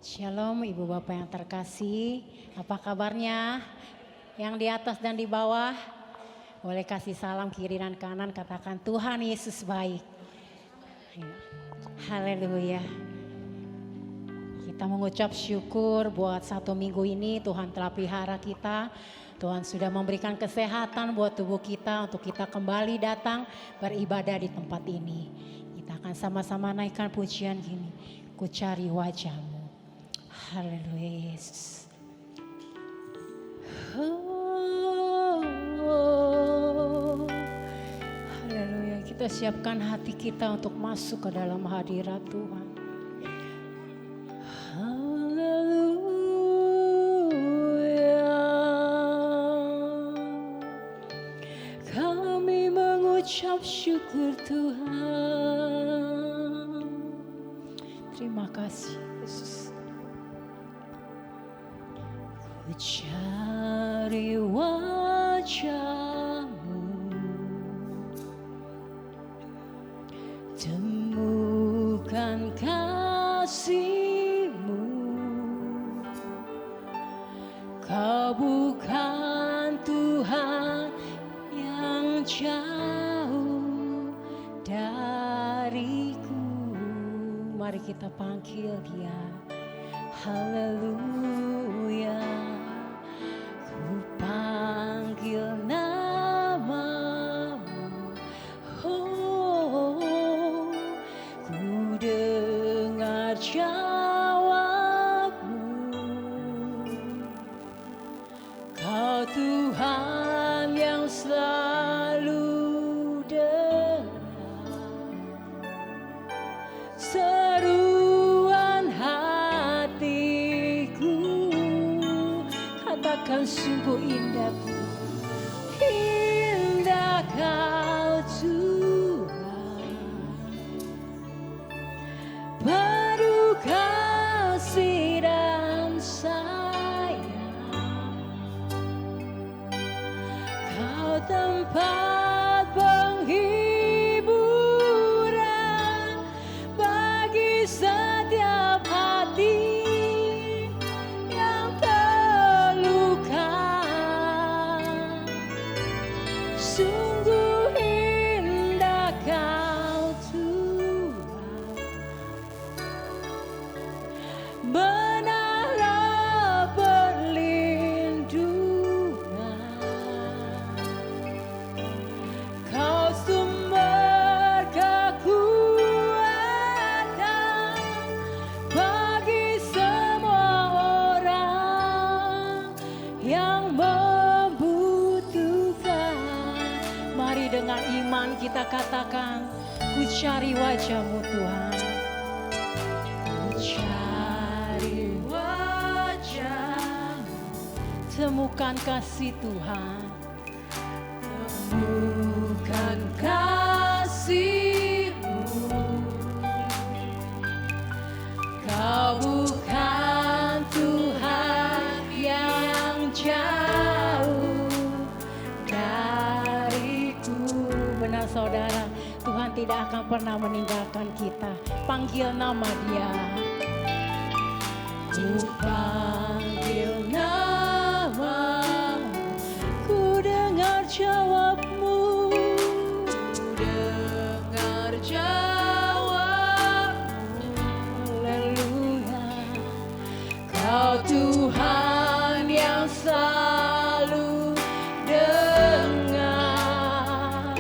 Shalom Ibu Bapak yang terkasih, apa kabarnya? Yang di atas dan di bawah, boleh kasih salam kiri dan kanan, katakan Tuhan Yesus baik. Haleluya. Kita mengucap syukur buat 1 minggu ini Tuhan telah pelihara kita. Tuhan sudah memberikan kesehatan buat tubuh kita untuk kita kembali datang beribadah di tempat ini. Kita akan sama-sama naikkan pujian gini, ku cari wajah-Mu. Haleluya Yesus. Haleluya, kita siapkan hati kita untuk masuk ke dalam hadirat Tuhan. Haleluya, kami mengucap syukur Tuhan. Terima kasih Yesus. Ku cari wajah-Mu, temukan kasih-Mu. Kau bukan Tuhan yang jauh dariku. Mari kita panggil Dia. Haleluya, ku panggil nama-Mu, oh, ku dengar jawab-Mu. Kau Tuhan yang selalu dengar seruan hatiku. Katakan sungguh indah Tuhan, indah Kau Tuhan, penuh kasih dan sayang. Kau tempat penghiburan bagi setiap hati yang terluka. Sungguh indah Kau Tuhan, menara perlindungan. Kau sumber kekuatan bagi semua orang yang membutuhkan. Mari dengan iman kita katakan, ku cari wajah-Mu Tuhan. Ku cari wajah-Mu, temukan kasih Tuhan. Temukan kasih-Mu. Kau bukan Tuhan yang jauh dariku. Benar saudara, Tuhan tidak akan pernah meninggalkan kita. Panggil nama Dia. Ku panggil nama, ku dengar jawab-Mu. Ku dengar jawab-Mu. Haleluya. Kau Tuhan yang selalu dengar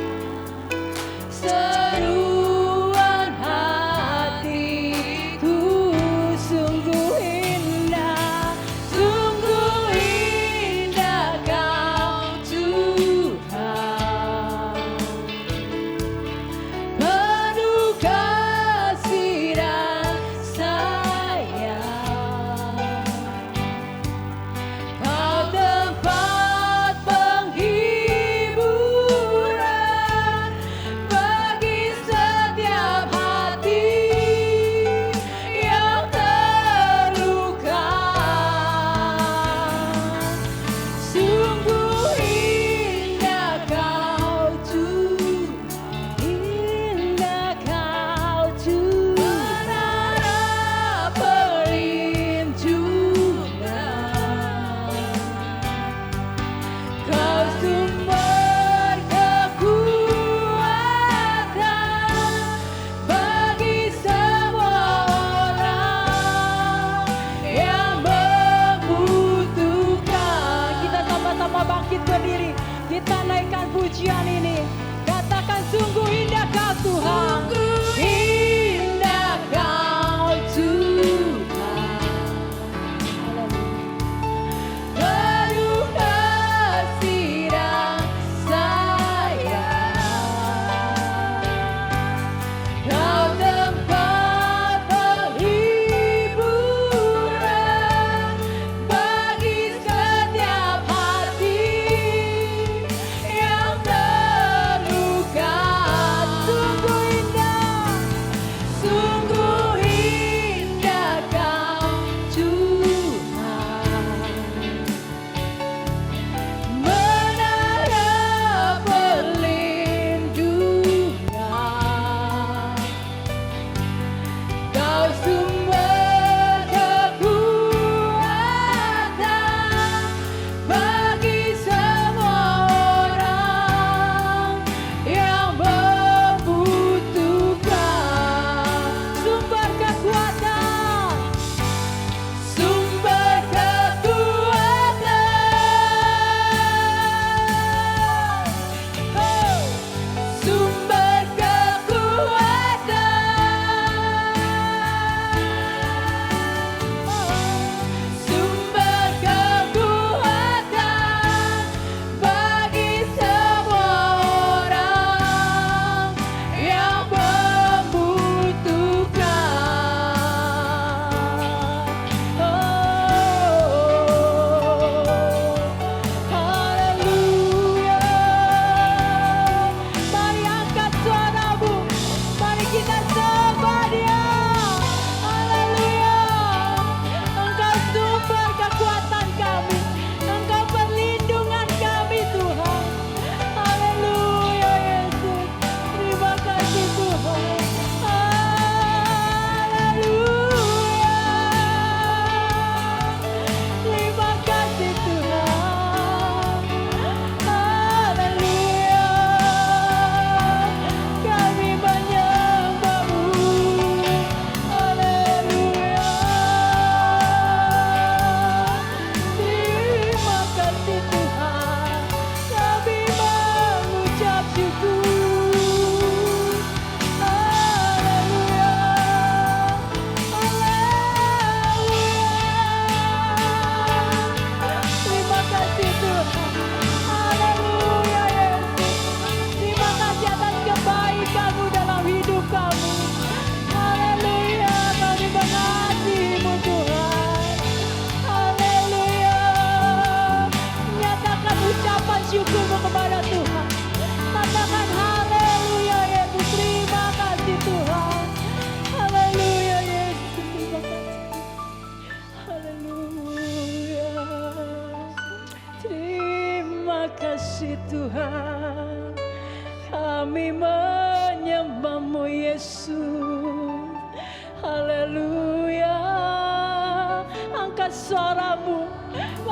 seruan hatiku. Sungguh indah,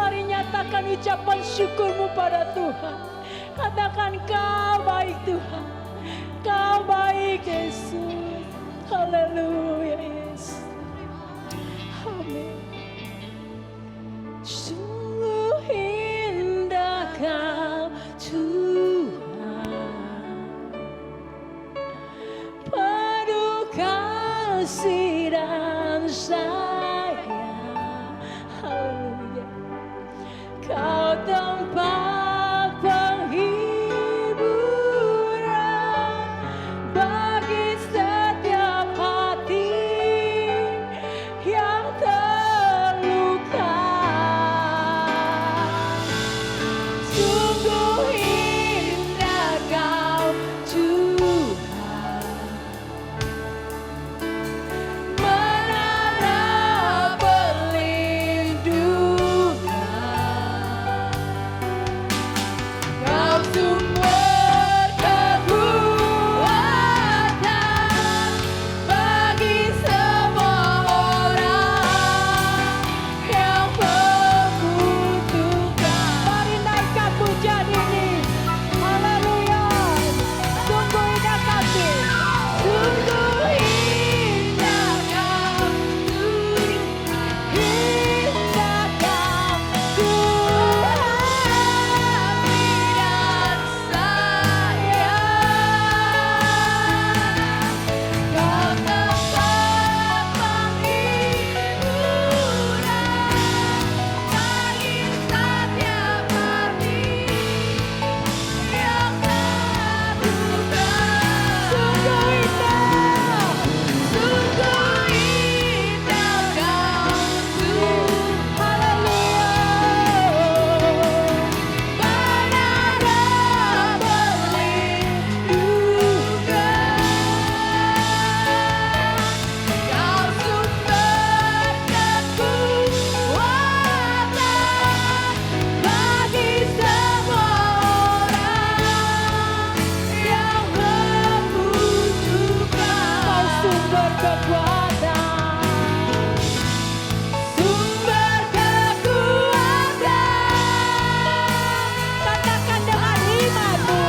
Mari nyatakan ucapan syukurmu pada Tuhan. Katakan kau baik Tuhan. Kau baik Yesus. Haleluya Yesus. Amin. Sungguh indah kau Tuhan. Penuh kasih dan sayang. Haleluya. Kau tempat penghiburan bagi setiap hati yang terluka. Sungguh indah kau Tuhan, menara perlindungan. Kau sumber kekuatan bagi semua orang yang membutuhkan. Mari naikkan pujian ini. Haleluya. Sungguh indah kasih. Sungguh indah kau Tuhan. Indah kau Tuhan. Dan sayang. Kau tempat penghiburan bagi setiap hati yang terluka. Sungguh indah, sungguh indah kau Tuhan. Haleluya. Menara perlindungan. Kau sumber kekuatan bagi semua orang yang membutuhkan. Kau sumber kekuatan, sumber kekuatan. Katakan dengan imanmu.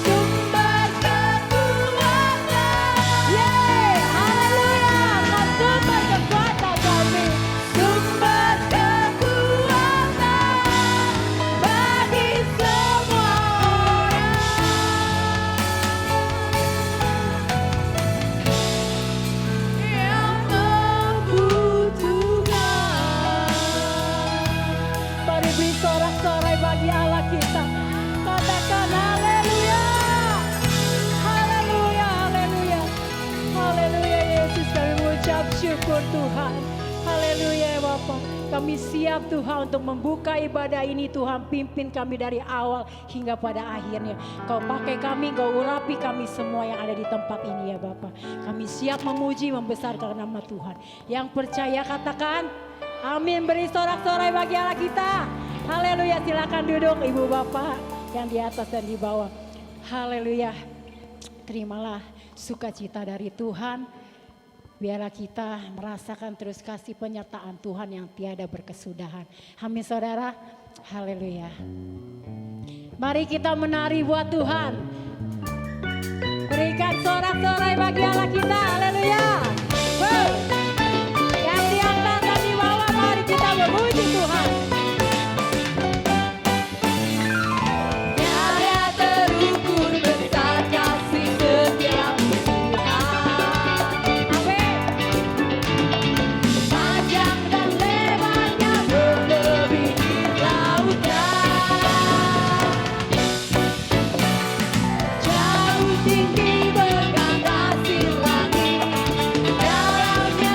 Sumber kekuatan. Yeay, haleluya. Kau sumber kekuatan kami. Sumber kekuatan bagi semua orang yang membutuhkan. Mari beri sorak-sorai bagi Allah kita. Katakan haleluya. Haleluya, haleluya. Haleluya Yesus, kami mengucap syukur Tuhan. Haleluya ya Bapak. Kami siap Tuhan untuk membuka ibadah ini. Tuhan pimpin kami dari awal hingga pada akhirnya. Kau pakai kami, Kau urapi kami semua yang ada di tempat ini ya Bapak. Kami siap memuji, membesarkan nama Tuhan. Yang percaya katakan amin. Beri sorak-sorai bagi Allah kita. Haleluya, silakan duduk Ibu Bapak yang di atas dan di bawah. Haleluya. Terimalah sukacita dari Tuhan. Biarlah kita merasakan terus kasih penyertaan Tuhan yang tiada berkesudahan. Amin saudara. Haleluya. Mari kita menari buat Tuhan. Berikan sorak-sorai bagi Allah kita. Haleluya. Yang di atas dan di bawah, mari kita memuji Tuhan. Tiada terukur besar kasih setiamu Tuhan. Amin. Panjang dan lebarnya melebihi lautan. Jauh tinggi berganda langit, dalamnya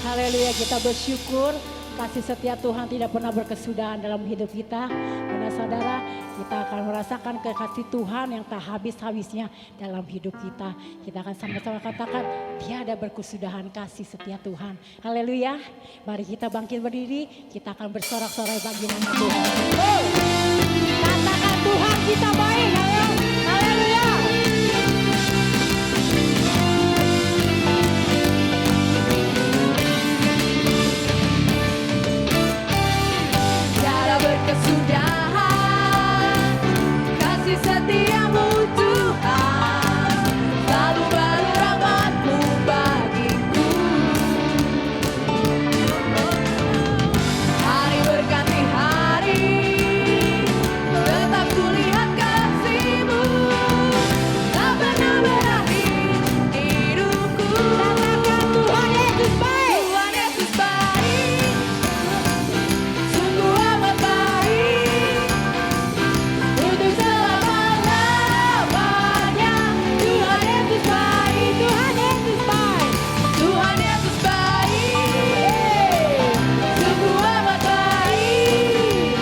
Haleluya, kita bersyukur kasih setia Tuhan tidak pernah berkesudahan dalam hidup kita. Karena saudara, kita akan merasakan kekasih Tuhan yang tak habis-habisnya dalam hidup kita. Kita akan sama-sama katakan, tiada berkesudahan kasih setia Tuhan. Haleluya, mari kita bangkit berdiri, kita akan bersorak-sorai bagi nama Tuhan. Oh, katakan Tuhan kita baik, haleluya. Berkesudahan kasih setiamu Tuhan, selalu baru rahmat-Mu bagiku. Hari berganti hari, tetap kulihat kasih-Mu, tak pernah berakhir hidupku. Katakan Tuhan Yesus baik, Tuhan Yesus baik, sungguh amat baik. Untuk selama-lamanya Tuhan Yesus baik, Tuhan Yesus baik, Tuhan Yesus baik, sungguh amat baik.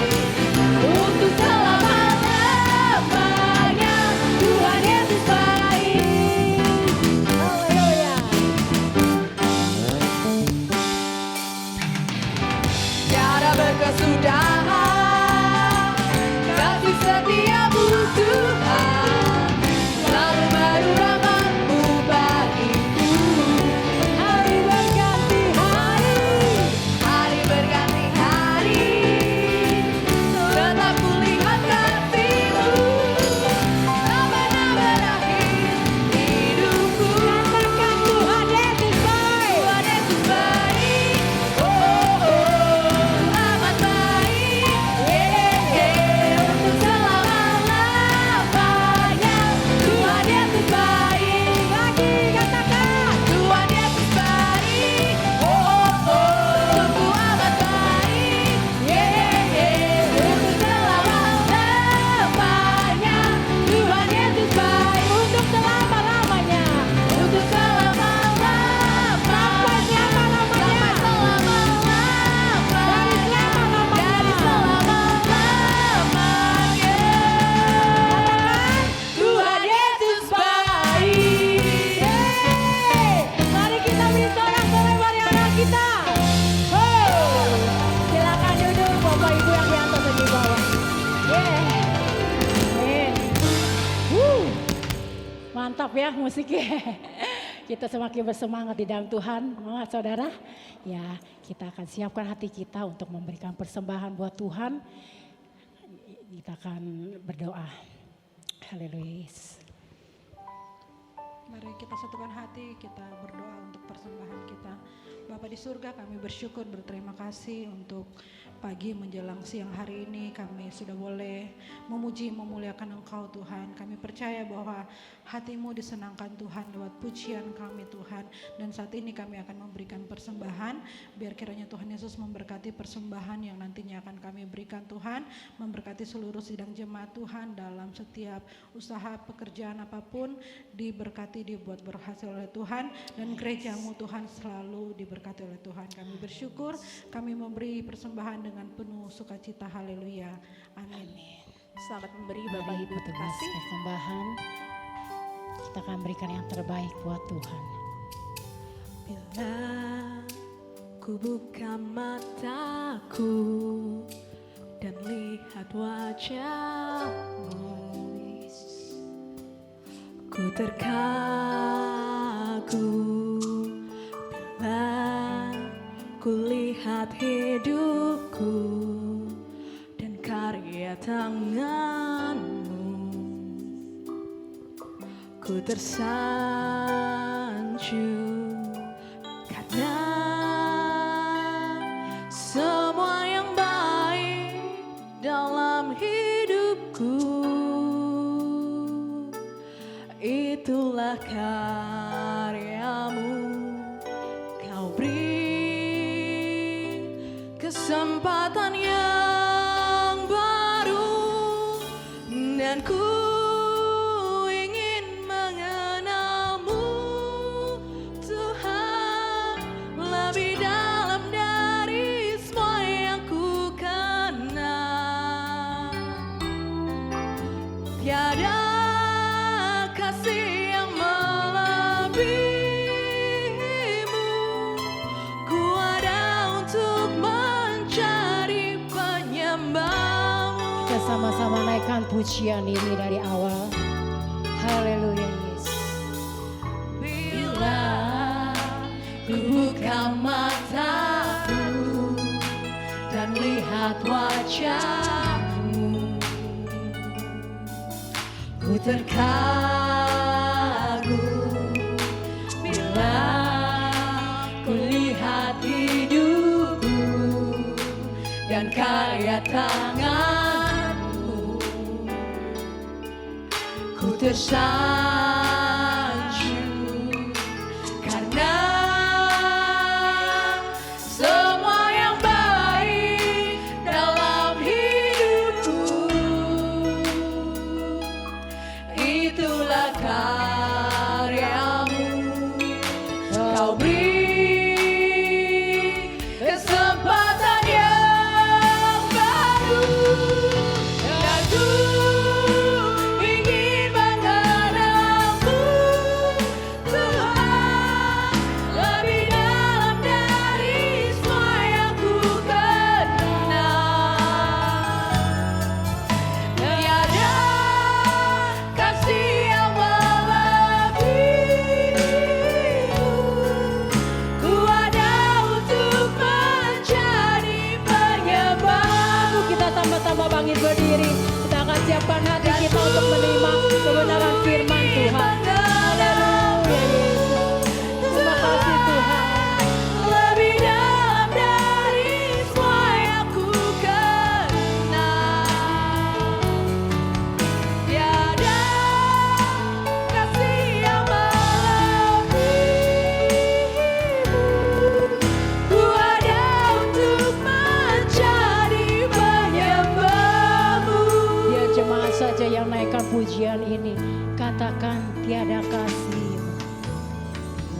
Untuk selama-lamanya Tuhan Yesus baik. Haleluya. Tiada berkesudahan kasih setiamu Tuhan, selalu baru rahmat-Mu bagiku. Hari berganti hari, hari berganti hari, tetap kulihat kasih-Mu, tak pernah berakhir hidupku. Katakan Tuhan Yesus baik, Tuhan Yesus baik, oh, amat baik, untuk selama-lamanya Tuhan Yesus baik. Lagi katakan Tuhan Yesus baik, sungguh amat baik, untuk selama-lamanya Tuhan Yesus baik. Untuk selama-lamanya, untuk selama-lamanya, sampai selama-lamanya, dari selama-lamanya, Tuhan Yesus baik. Mari kita beri sorak-sorai mariana kita. Silakan duduk Bapak Ibu yang di atas dan di bawah. Amin. Mantap ya musiknya. Kita semakin bersemangat di dalam Tuhan, saudara. Ya, kita akan siapkan hati kita untuk memberikan persembahan buat Tuhan. Kita akan berdoa. Haleluya. Mari kita satukan hati, kita berdoa untuk persembahan kita. Bapa di surga, kami bersyukur, berterima kasih untuk pagi menjelang siang hari ini kami sudah boleh memuji, memuliakan Engkau Tuhan. Kami percaya bahwa hati-Mu disenangkan Tuhan lewat pujian kami Tuhan. Dan saat ini kami akan memberikan persembahan, biar kiranya Tuhan Yesus memberkati persembahan yang nantinya akan kami berikan Tuhan. Memberkati seluruh sidang jemaat Tuhan dalam setiap usaha pekerjaan apapun, diberkati, dibuat berhasil oleh Tuhan. Dan gereja-Mu Tuhan selalu diberkati oleh Tuhan. Kami bersyukur, kami memberi persembahan dengan penuh sukacita. Haleluya. Amin. Selamat memberi Bapak Ibu Tugas terkasih. persembahan. Kita akan berikan yang terbaik buat Tuhan. Bila ku buka mataku dan lihat wajah-Mu, ku terkagum. Bila ku lihat hidupku dan karya tangan-Mu, ku tersanjung karena semua yang baik dalam hidupku itulah karya-Mu. Kau beri kesempatan yang baru dan ku ingin mengenal-Mu Tuhan lebih dalam. pujian ini dari awal. Haleluya Yesus. Bila ku buka mataku dan lihat wajahmu, ku terkagum. Bila ku lihat hidupku dan karya tanganmu, ku tersanjung karena semua yang baik dalam hidupku itulah karyamu. Kau beri kesempatan yang baru dan ku ingin mengenalmu, Tuhan, lebih dalam dari semua yang ku kenal. Tiada kasih yang melebihimu. Ku ada untuk menjadi penyembahmu. Kita sama-sama bangkit berdiri. Kita akan siapkan hati kita untuk menerima kebenaran firman Tuhan. Haleluya Yesus. Terima kasih Tuhan. Lebih dalam dari semua yang ku kenal. Tiada kasih yang melebihimu. Ku ada untuk menjadi penyembahmu. Biar jemaat saja yang naikkan pujian ini. Katakan tiada kasih.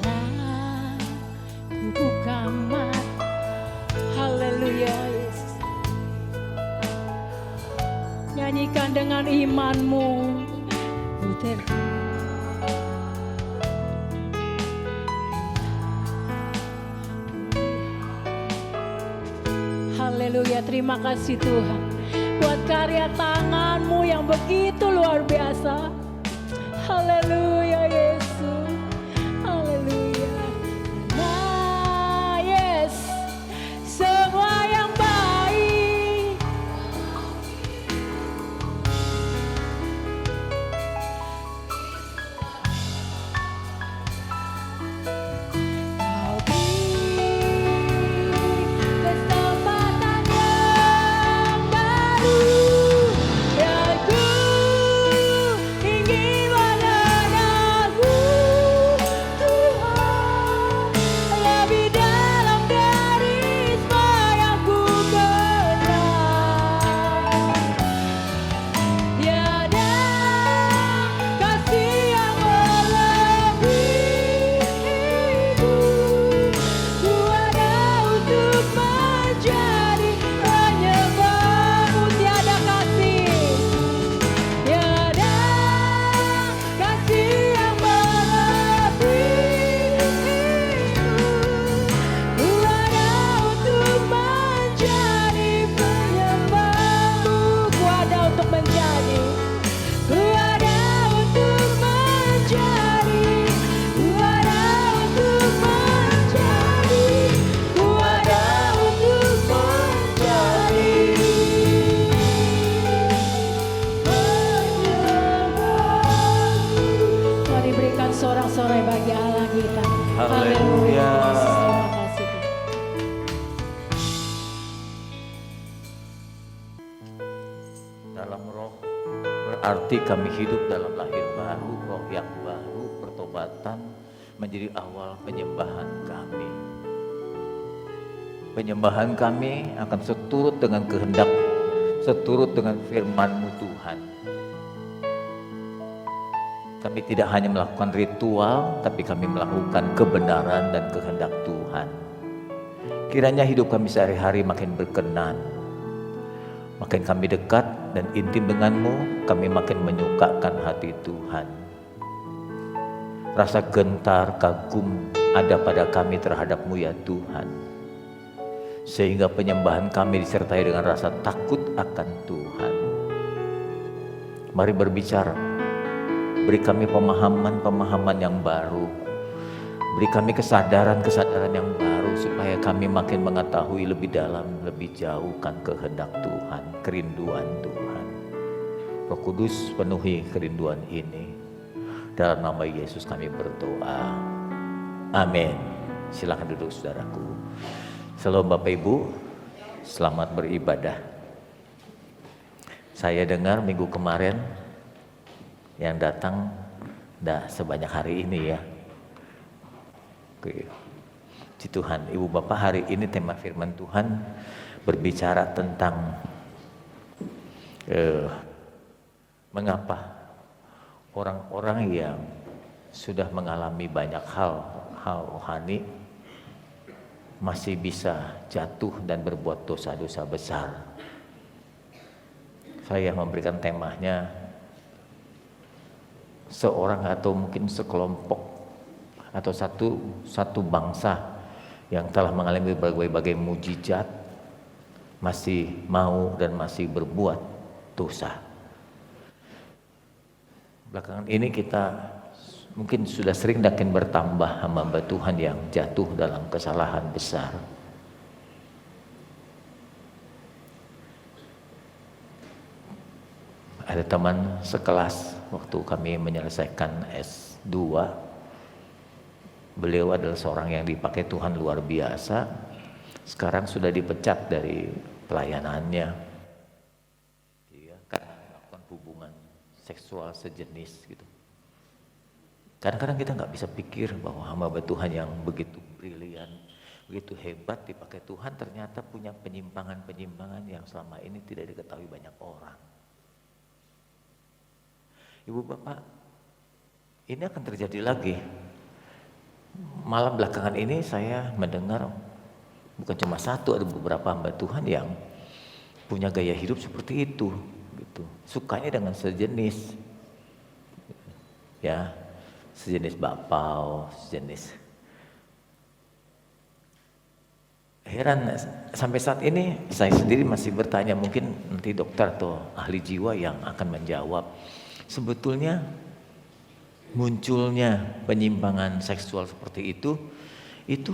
Bila ku buka mata. Haleluya Yesus. Nyanyikan dengan imanmu. Ku Haleluya, terima kasih Tuhan buat karya tanganmu yang begitu luar biasa. Haleluya Yesus. Haleluya. Nah, yes. Semua yang baik kau beri kesempatan yang baru dan ku ingin mengenalmu, Tuhan, lebih dalam dari semua yang ku kenal. Tiada kasih yang melebihimu. Ku ada untuk menjadi penyembahmu. Tiada kasih, tiada kasih yang melebihimu. Ku ada untuk menjadi penyembahmu. Ku ada untuk menjadi. Ku ada untuk menjadi. Ku ada untuk menjadi. Ku ada untuk menjadi penyembahmu. Mari berikan sorak-sorai bagi Allah kita. Haleluya. Terima kasih Tuhan. Dalam roh berarti kami hidup dalam lahir baru, roh yang baru, pertobatan menjadi awal penyembahan kami. Penyembahan kami akan seturut dengan kehendak, seturut dengan firman-Mu Tuhan. Kami tidak hanya melakukan ritual, tapi kami melakukan kebenaran dan kehendak Tuhan. Kiranya hidup kami sehari-hari makin berkenan. Makin kami dekat dan intim denganmu, kami makin menyukakan hati Tuhan. Rasa gentar, kagum ada pada kami terhadap-Mu ya Tuhan. Sehingga penyembahan kami disertai dengan rasa takut akan Tuhan. Mari berbicara. Beri kami pemahaman-pemahaman yang baru. Beri kami kesadaran-kesadaran yang baru supaya kami makin mengetahui lebih dalam, lebih jauh kan kehendak Tuhan, kerinduan Tuhan. Roh Kudus penuhi kerinduan ini. Dalam nama Yesus kami berdoa. Amin. Silakan duduk saudaraku. Shalom Bapak Ibu, selamat beribadah. Saya dengar minggu kemarin yang datang tidak sebanyak hari ini ya. Oke. Puji Tuhan, Ibu Bapak, hari ini tema firman Tuhan berbicara tentang mengapa orang-orang yang sudah mengalami banyak hal rohani masih bisa jatuh dan berbuat dosa-dosa besar. Saya memberikan temanya seorang atau mungkin sekelompok atau satu bangsa yang telah mengalami berbagai mujizat masih mau dan masih berbuat dosa. Belakangan ini kita mungkin sudah sering makin bertambah hamba Tuhan yang jatuh dalam kesalahan besar. Ada teman sekelas waktu kami menyelesaikan S2, beliau adalah seorang yang dipakai Tuhan luar biasa. Sekarang sudah dipecat dari pelayanannya, karena melakukan hubungan seksual sejenis gitu. Kadang-kadang kita nggak bisa pikir bahwa hamba Tuhan yang begitu brilian, begitu hebat dipakai Tuhan ternyata punya penyimpangan-penyimpangan yang selama ini tidak diketahui banyak orang. Ibu Bapak, ini akan terjadi lagi. Malam belakangan ini saya mendengar bukan cuma satu, ada beberapa hamba Tuhan yang punya gaya hidup seperti itu, gitu. Sukanya dengan sejenis, ya, sejenis bakpao, sejenis. Heran, sampai saat ini saya sendiri masih bertanya, mungkin nanti dokter atau ahli jiwa yang akan menjawab. Sebetulnya munculnya penyimpangan seksual seperti itu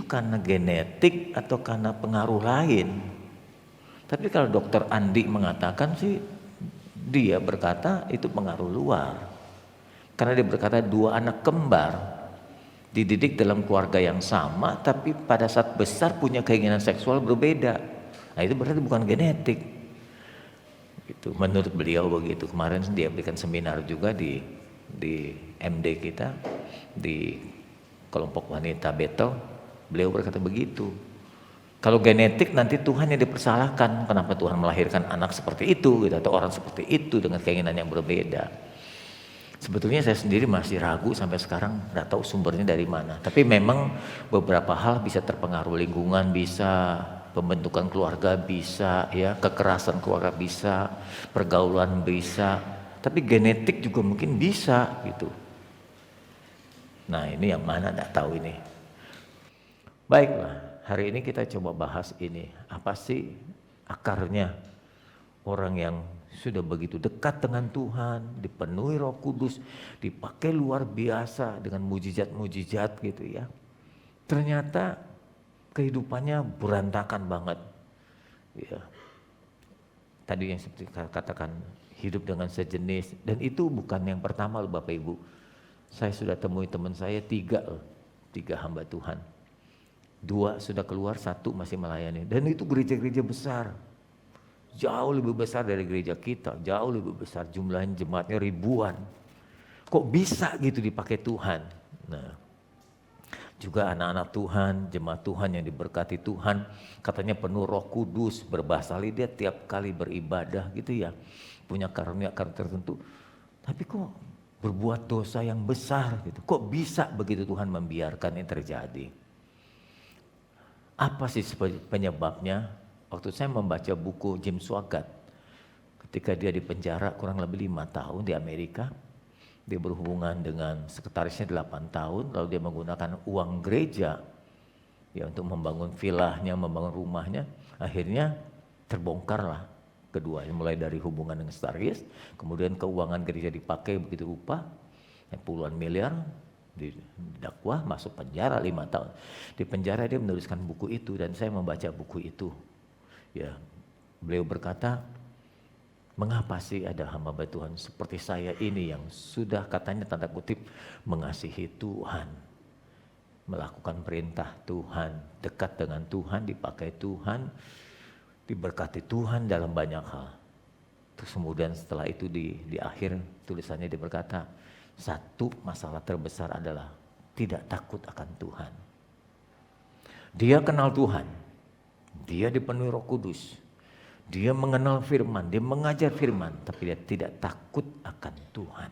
karena genetik atau karena pengaruh lain. Tapi kalau dokter Andi mengatakan sih, dia berkata itu pengaruh luar. Karena dia berkata 2 anak kembar dididik dalam keluarga yang sama, tapi pada saat besar punya keinginan seksual berbeda. Nah itu berarti bukan genetik. Itu menurut beliau begitu. Kemarin dia berikan seminar juga di MD kita, di kelompok wanita Betel. Beliau berkata begitu. Kalau genetik nanti Tuhan yang dipersalahkan, kenapa Tuhan melahirkan anak seperti itu gitu, atau orang seperti itu dengan keinginan yang berbeda. Sebetulnya saya sendiri masih ragu sampai sekarang, nggak tahu sumbernya dari mana. Tapi memang beberapa hal bisa terpengaruh lingkungan, bisa pembentukan keluarga, bisa ya, kekerasan keluarga bisa, pergaulan bisa, tapi genetik juga mungkin bisa gitu. Nah ini yang mana nggak tahu ini. Baiklah, hari ini kita coba bahas ini. Apa sih akarnya orang yang sudah begitu dekat dengan Tuhan, dipenuhi Roh Kudus, dipakai luar biasa dengan mujizat-mujizat gitu ya. Ternyata kehidupannya berantakan banget. Ya. Tadi yang seperti katakan hidup dengan sejenis, dan itu bukan yang pertama loh Bapak Ibu. Saya sudah temui teman saya 3 hamba Tuhan. 2 sudah keluar, 1 masih melayani. Dan itu gereja-gereja besar. Jauh lebih besar dari gereja kita, jauh lebih besar, jumlahnya jemaatnya ribuan. Kok bisa gitu dipakai Tuhan? Nah, juga anak-anak Tuhan, jemaat Tuhan yang diberkati Tuhan, katanya penuh Roh Kudus, berbahasa lidah tiap kali beribadah gitu ya, punya karunia tertentu. Tapi kok berbuat dosa yang besar gitu? Kok bisa begitu Tuhan membiarkan ini terjadi? Apa sih penyebabnya? Waktu saya membaca buku Jim Swaggart, ketika dia di penjara kurang lebih 5 tahun di Amerika, dia berhubungan dengan sekretarisnya 8 tahun, lalu dia menggunakan uang gereja ya untuk membangun vilanya, membangun rumahnya. Akhirnya terbongkarlah keduanya, mulai dari hubungan dengan Staris, kemudian keuangan gereja dipakai begitu rupa, puluhan miliar, didakwa, masuk penjara 5 tahun. Di penjara dia menuliskan buku itu dan saya membaca buku itu. Ya, beliau berkata, mengapa sih ada hamba Tuhan seperti saya ini yang sudah katanya tanda kutip mengasihi Tuhan, melakukan perintah Tuhan, dekat dengan Tuhan, dipakai Tuhan, diberkati Tuhan dalam banyak hal. Terus kemudian setelah itu di akhir tulisannya dia berkata, satu masalah terbesar adalah tidak takut akan Tuhan. Dia kenal Tuhan, dia dipenuhi Roh Kudus, dia mengenal firman, dia mengajar firman, tapi dia tidak takut akan Tuhan.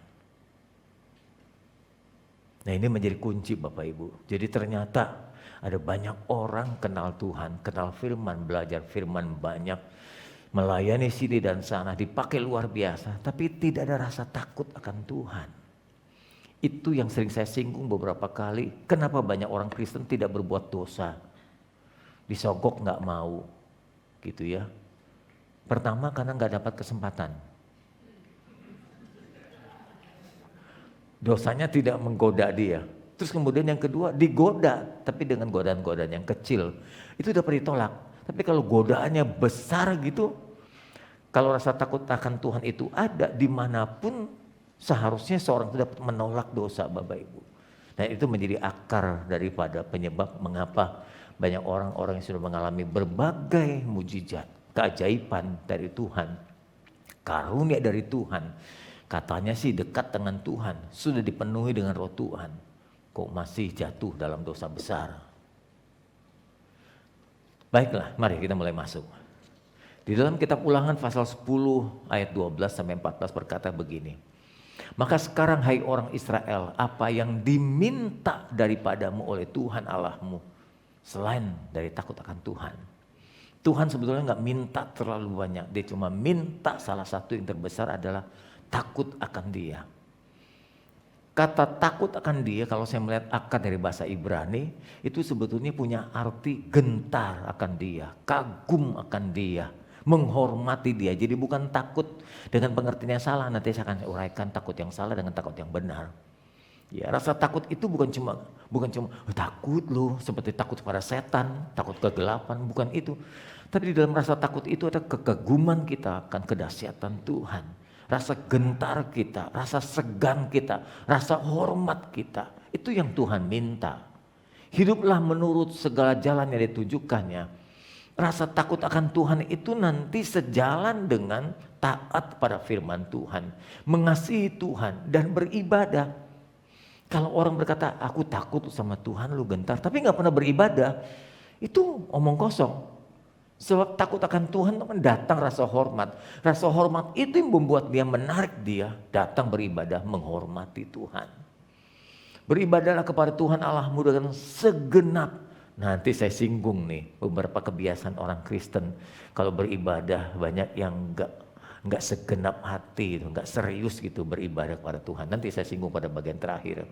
Nah, ini menjadi kunci Bapak Ibu. Jadi ternyata ada banyak orang kenal Tuhan, kenal firman, belajar firman banyak, melayani sini dan sana, dipakai luar biasa, tapi tidak ada rasa takut akan Tuhan. Itu yang sering saya singgung beberapa kali. Kenapa banyak orang Kristen tidak berbuat dosa? Disogok nggak mau, gitu ya. Pertama karena nggak dapat kesempatan. Dosanya tidak menggoda dia. Terus kemudian yang kedua digoda, tapi dengan godaan-godaan yang kecil. Itu dapat ditolak. Tapi kalau godaannya besar gitu, kalau rasa takut akan Tuhan itu ada dimanapun, seharusnya seorang itu dapat menolak dosa Bapak Ibu. Dan itu menjadi akar daripada penyebab mengapa banyak orang-orang yang sudah mengalami berbagai mujizat, keajaiban dari Tuhan, karunia dari Tuhan. Katanya sih dekat dengan Tuhan, sudah dipenuhi dengan Roh Tuhan, kok masih jatuh dalam dosa besar. Baiklah, mari kita mulai masuk. Di dalam kitab Ulangan pasal 10 ayat 12 sampai 14 berkata begini. Maka sekarang hai orang Israel, apa yang diminta daripadamu oleh Tuhan Allahmu selain dari takut akan Tuhan. Tuhan sebetulnya nggak minta terlalu banyak, dia cuma minta salah satu yang terbesar adalah takut akan dia. Kata takut akan dia, kalau saya melihat akar dari bahasa Ibrani, itu sebetulnya punya arti gentar akan dia, kagum akan dia, menghormati dia. Jadi bukan takut dengan pengertian yang salah, nanti saya akan uraikan takut yang salah dengan takut yang benar. Ya, rasa takut itu bukan cuma takut loh, seperti takut kepada setan, takut kegelapan, bukan itu. Tapi di dalam rasa takut itu ada kekaguman kita akan kedahsyatan Tuhan. Rasa gentar kita, rasa segan kita, rasa hormat kita. Itu yang Tuhan minta. Hiduplah menurut segala jalan yang ditujukannya. Rasa takut akan Tuhan itu nanti sejalan dengan taat pada firman Tuhan. Mengasihi Tuhan dan beribadah. Kalau orang berkata, aku takut sama Tuhan, lu gentar, tapi gak pernah beribadah. Itu omong kosong. Sebab takut akan Tuhan itu kan datang rasa hormat. Rasa hormat itu yang membuat dia menarik dia datang beribadah menghormati Tuhan. Beribadahlah kepada Tuhan Allahmu dengan segenap. Nanti saya singgung nih beberapa kebiasaan orang Kristen. Kalau beribadah banyak yang enggak segenap hati, enggak serius gitu beribadah kepada Tuhan. Nanti saya singgung pada bagian terakhir.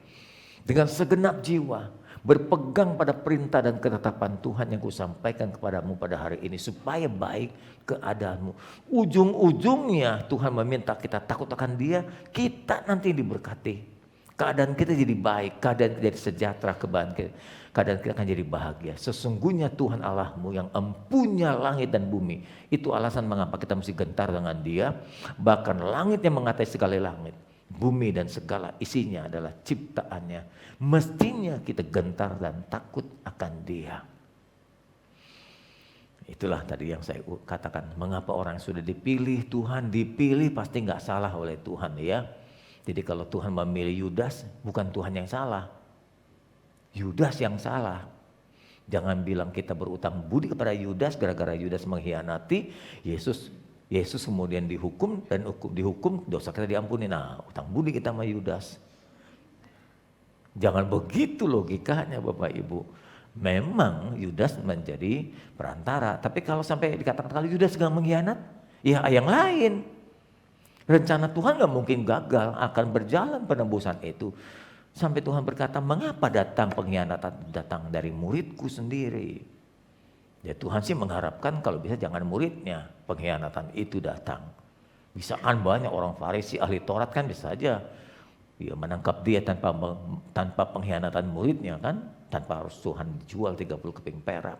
Dengan segenap jiwa, berpegang pada perintah dan ketetapan Tuhan yang kusampaikan kepadamu pada hari ini supaya baik keadaanmu. Ujung-ujungnya Tuhan meminta kita takut akan Dia, kita nanti diberkati. Keadaan kita jadi baik, keadaan kita jadi sejahtera, keadaan kita akan jadi bahagia. Sesungguhnya Tuhan Allahmu yang empunya langit dan bumi, itu alasan mengapa kita mesti gentar dengan Dia. Bahkan langit yang mengatai segala langit, bumi dan segala isinya adalah ciptaannya. Mestinya kita gentar dan takut akan Dia. Itulah tadi yang saya katakan, mengapa orang yang sudah dipilih Tuhan, dipilih pasti gak salah oleh Tuhan ya. Jadi kalau Tuhan memilih Yudas, bukan Tuhan yang salah, Yudas yang salah. Jangan bilang kita berutang budi kepada Yudas gara-gara Yudas mengkhianati Yesus kemudian dihukum dan dihukum dosa kita diampuni. Nah, utang budi kita sama Yudas. Jangan begitu logikanya Bapak Ibu. Memang Yudas menjadi perantara. Tapi kalau sampai dikatakan kalau Yudas gak mengkhianat, ya yang lain. Rencana Tuhan gak mungkin gagal, akan berjalan penebusan itu. Sampai Tuhan berkata, mengapa datang pengkhianatan datang dari muridku sendiri. Ya Tuhan sih mengharapkan kalau bisa jangan muridnya pengkhianatan itu datang. Bisa kan banyak orang Farisi, ahli Taurat kan bisa saja ya menangkap dia tanpa pengkhianatan muridnya kan, tanpa harus Tuhan dijual 30 keping perak.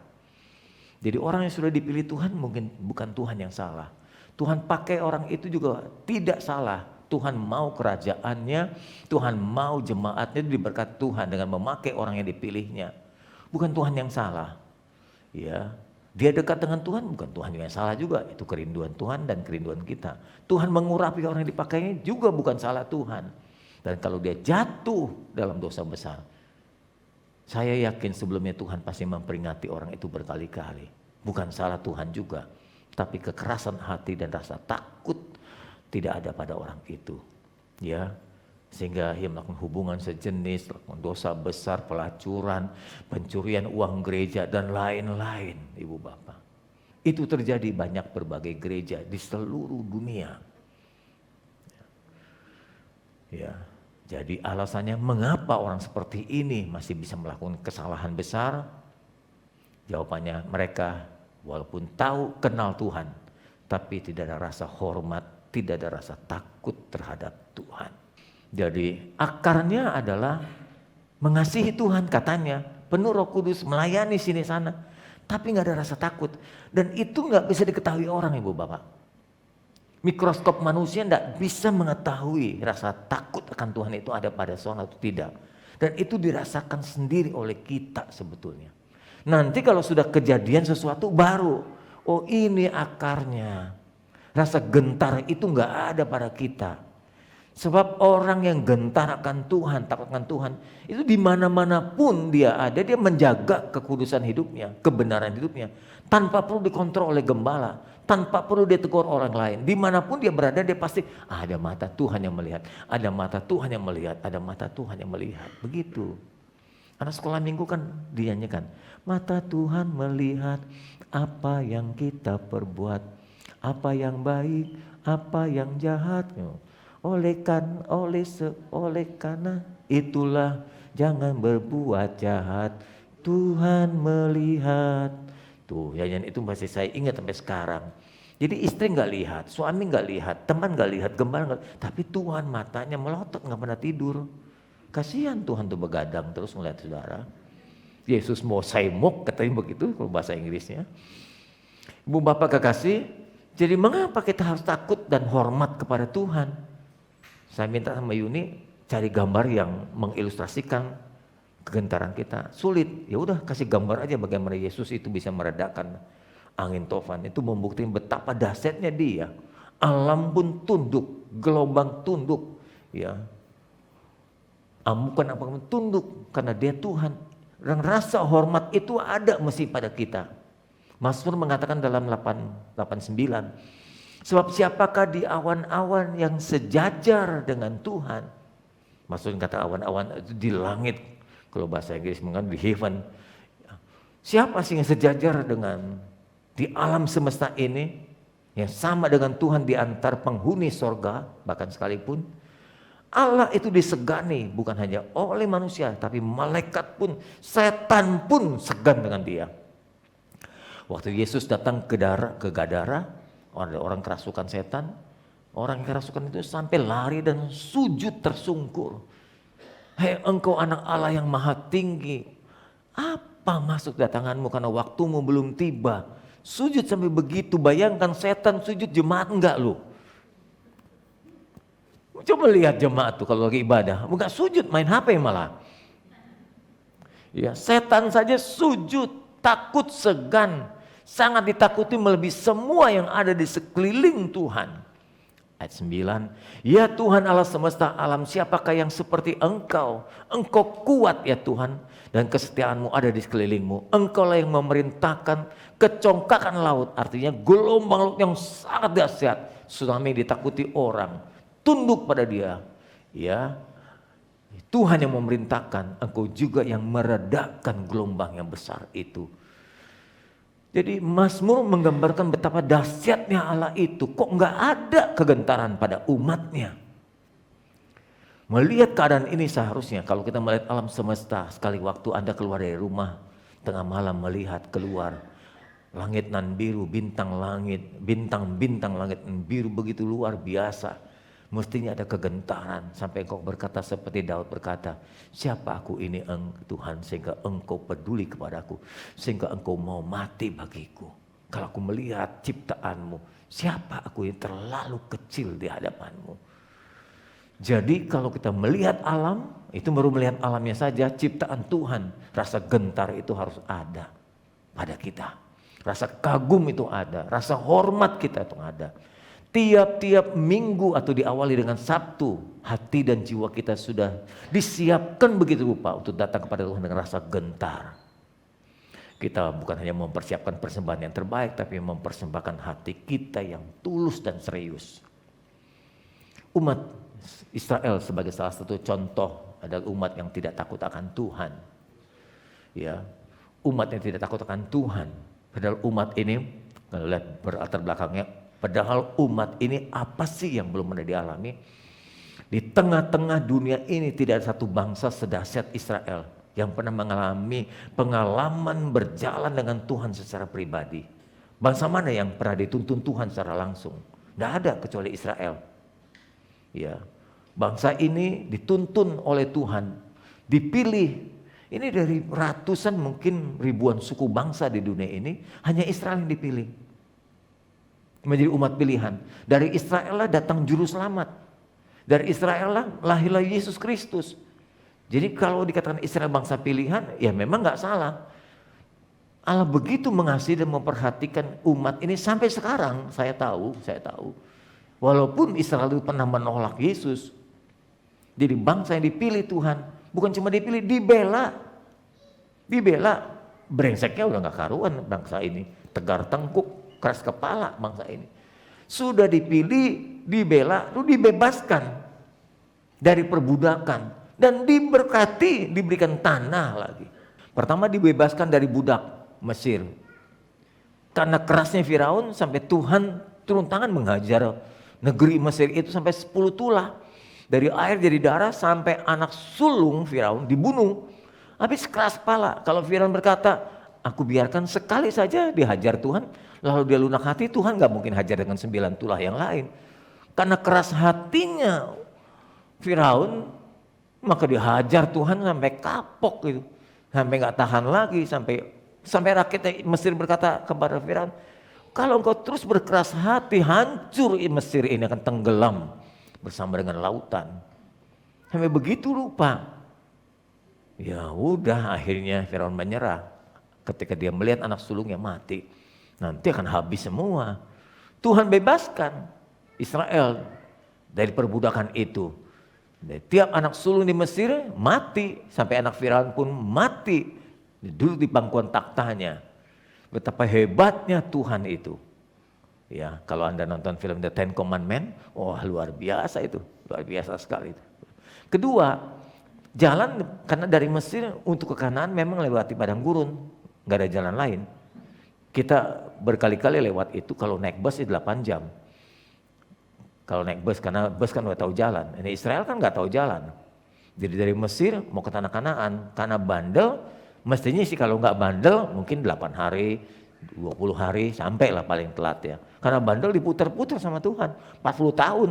Jadi orang yang sudah dipilih Tuhan mungkin bukan Tuhan yang salah. Tuhan pakai orang itu juga tidak salah. Tuhan mau kerajaannya, Tuhan mau jemaatnya diberkati Tuhan dengan memakai orang yang dipilihnya. Bukan Tuhan yang salah. Ya, dia dekat dengan Tuhan, bukan Tuhan yang salah juga. Itu kerinduan Tuhan dan kerinduan kita. Tuhan mengurapi orang yang dipakainya juga bukan salah Tuhan. Dan kalau dia jatuh dalam dosa besar, saya yakin sebelumnya Tuhan pasti memperingati orang itu berkali-kali. Bukan salah Tuhan juga, tapi kekerasan hati dan rasa takut tidak ada pada orang itu. Ya, sehingga ia melakukan hubungan sejenis, melakukan dosa besar, pelacuran, pencurian uang gereja dan lain-lain, Ibu Bapak. Itu terjadi banyak berbagai gereja di seluruh dunia. Ya, jadi alasannya mengapa orang seperti ini masih bisa melakukan kesalahan besar? Jawabannya mereka walaupun tahu kenal Tuhan, tapi tidak ada rasa hormat, tidak ada rasa takut terhadap Tuhan. Jadi akarnya adalah mengasihi Tuhan katanya, penuh Roh Kudus, melayani sini sana, tapi nggak ada rasa takut. Dan itu nggak bisa diketahui orang, Ibu Bapak. Mikroskop manusia tidak bisa mengetahui rasa takut akan Tuhan itu ada pada seorang atau tidak. Dan itu dirasakan sendiri oleh kita sebetulnya. Nanti kalau sudah kejadian sesuatu baru, oh ini akarnya. Rasa gentar itu nggak ada pada kita. Sebab orang yang gentar akan Tuhan, takut akan Tuhan, itu di mana-mana pun dia ada, dia menjaga kekudusan hidupnya, kebenaran hidupnya, tanpa perlu dikontrol oleh gembala, tanpa perlu dia tegur orang lain. Dimanapun dia berada, dia pasti ada mata Tuhan yang melihat, ada mata Tuhan yang melihat, ada mata Tuhan yang melihat. Begitu. Anak sekolah minggu kan dinyanyikan, mata Tuhan melihat apa yang kita perbuat, apa yang baik, apa yang jahat. Oleh karena itulah jangan berbuat jahat, Tuhan melihat. Tuh nyanyian itu masih saya ingat sampai sekarang. Jadi istri nggak lihat, suami nggak lihat, teman nggak lihat, gembala nggak, tapi Tuhan matanya melotot, nggak pernah tidur. Kasihan Tuhan tuh begadang terus melihat saudara. Yesus mau saimok katanya begitu kalau bahasa Inggrisnya. Ibu Bapak kekasih, jadi mengapa kita harus takut dan hormat kepada Tuhan? Saya minta sama Yuni cari gambar yang mengilustrasikan kegentaran kita. Sulit, ya udah kasih gambar aja bagaimana Yesus itu bisa meredakan angin tofan. Itu membuktikan betapa dahsyatnya dia. Alam pun tunduk, gelombang tunduk, ya. Amukan apa pun tunduk karena dia Tuhan. Dan rasa hormat itu ada mesti pada kita. Mazmur mengatakan dalam 89. Sebab siapakah di awan-awan yang sejajar dengan Tuhan? Maksudnya kata awan-awan itu di langit. Kalau bahasa Inggris mengatakan di heaven. Siapa sih yang sejajar dengan di alam semesta ini? Yang sama dengan Tuhan di antar penghuni sorga bahkan sekalipun. Allah itu disegani bukan hanya oleh manusia. Tapi malaikat pun, setan pun segan dengan dia. Waktu Yesus datang ke Gadara. Ada orang kerasukan setan, orang yang kerasukan itu sampai lari dan sujud tersungkur. Hei engkau anak Allah yang maha tinggi, apa masuk datanganmu karena waktumu belum tiba. Sujud sampai begitu, bayangkan setan sujud, jemaat enggak lu. Coba lihat jemaat tuh kalau lagi ibadah, bukan sujud main HP malah. Ya, setan saja sujud, takut, segan. Sangat ditakuti melebihi semua yang ada di sekeliling Tuhan. Ayat 9, ya Tuhan Allah semesta alam, siapakah yang seperti Engkau? Engkau kuat ya Tuhan, dan kesetiaanmu ada di sekelilingmu. Engkau lah yang memerintahkan kecongkakan laut, artinya gelombang laut yang sangat dahsyat. Tsunami ditakuti orang, tunduk pada dia. Ya, Tuhan yang memerintahkan, Engkau juga yang meredakan gelombang yang besar itu. Jadi Mazmur menggambarkan betapa dahsyatnya Allah itu. Kok nggak ada kegentaran pada umatnya. Melihat keadaan ini seharusnya kalau kita melihat alam semesta. Sekali waktu Anda keluar dari rumah tengah malam melihat keluar. Langit nan biru, bintang-bintang langit nan biru begitu luar biasa. Mestinya ada kegentaran sampai engkau berkata seperti Daud berkata, siapa aku ini Tuhan sehingga engkau peduli kepadaku, sehingga engkau mau mati bagiku. Kalau aku melihat ciptaanmu, siapa aku yang terlalu kecil di hadapanmu. Jadi kalau kita melihat alam, itu baru melihat alamnya saja, ciptaan Tuhan. Rasa gentar itu harus ada pada kita. Rasa kagum itu ada, rasa hormat kita itu ada. Tiap-tiap minggu atau diawali dengan Sabtu, hati dan jiwa kita sudah disiapkan begitu rupa untuk datang kepada Tuhan dengan rasa gentar. Kita bukan hanya mempersiapkan persembahan yang terbaik, tapi mempersembahkan hati kita yang tulus dan serius. Umat Israel sebagai salah satu contoh adalah umat yang tidak takut akan Tuhan. Ya, umat yang tidak takut akan Tuhan. Padahal umat ini, kalau lihat berlatar belakangnya, padahal umat ini apa sih yang belum pernah dialami? Di tengah-tengah dunia ini tidak ada satu bangsa sedahsyat Israel yang pernah mengalami pengalaman berjalan dengan Tuhan secara pribadi. Bangsa mana yang pernah dituntun Tuhan secara langsung? Tidak ada kecuali Israel. Ya, bangsa ini dituntun oleh Tuhan, dipilih. Ini dari ratusan mungkin ribuan suku bangsa di dunia ini, hanya Israel yang dipilih menjadi umat pilihan. Dari Israel lah datang juru selamat. Dari Israel lah lahirlah Yesus Kristus. Jadi kalau dikatakan Israel bangsa pilihan, ya memang gak salah. Allah begitu mengasihi dan memperhatikan umat ini sampai sekarang. Saya tahu. Walaupun Israel itu pernah menolak Yesus, jadi bangsa yang dipilih Tuhan. Bukan cuma dipilih, dibela. Brengseknya udah gak karuan bangsa ini. Tegar tengkuk, keras kepala bangsa ini. Sudah dipilih, dibela, lalu dibebaskan dari perbudakan. Dan diberkati, diberikan tanah lagi. Pertama dibebaskan dari budak Mesir. Karena kerasnya Firaun sampai Tuhan turun tangan menghajar negeri Mesir itu sampai 10 tulah. Dari air jadi darah sampai anak sulung Firaun dibunuh. Habis keras kepala. Kalau Firaun berkata, aku biarkan sekali saja dihajar Tuhan. Lalu dia lunak hati, Tuhan gak mungkin hajar dengan 9 tulah yang lain. Karena keras hatinya Firaun, maka dihajar Tuhan sampai kapok gitu. Sampai gak tahan lagi. Sampai rakyat Mesir berkata kepada Firaun, kalau engkau terus berkeras hati, hancur Mesir ini akan tenggelam bersama dengan lautan. Sampai begitu rupa. Ya udah, akhirnya Firaun menyerah. Ketika dia melihat anak sulungnya mati, nanti akan habis semua. Tuhan bebaskan Israel dari perbudakan itu. Dan tiap anak sulung di Mesir mati, sampai anak Firaun pun mati, duduk di pangkuan taktanya. Betapa hebatnya Tuhan itu. Ya, kalau Anda nonton film The Ten Commandments, wah luar biasa itu, luar biasa sekali itu. Kedua, jalan karena dari Mesir untuk ke Kanaan memang lewati padang gurun, nggak ada jalan lain. Kita berkali-kali lewat itu, kalau naik bus itu 8 jam. Kalau naik bus, karena bus kan udah tahu jalan. Ini Israel kan nggak tahu jalan. Jadi dari Mesir mau ke tanah Kanaan, karena bandel, mestinya sih kalau nggak bandel mungkin 8 hari, 20 hari sampai lah paling telat ya. Karena bandel diputar-putar sama Tuhan 40 tahun.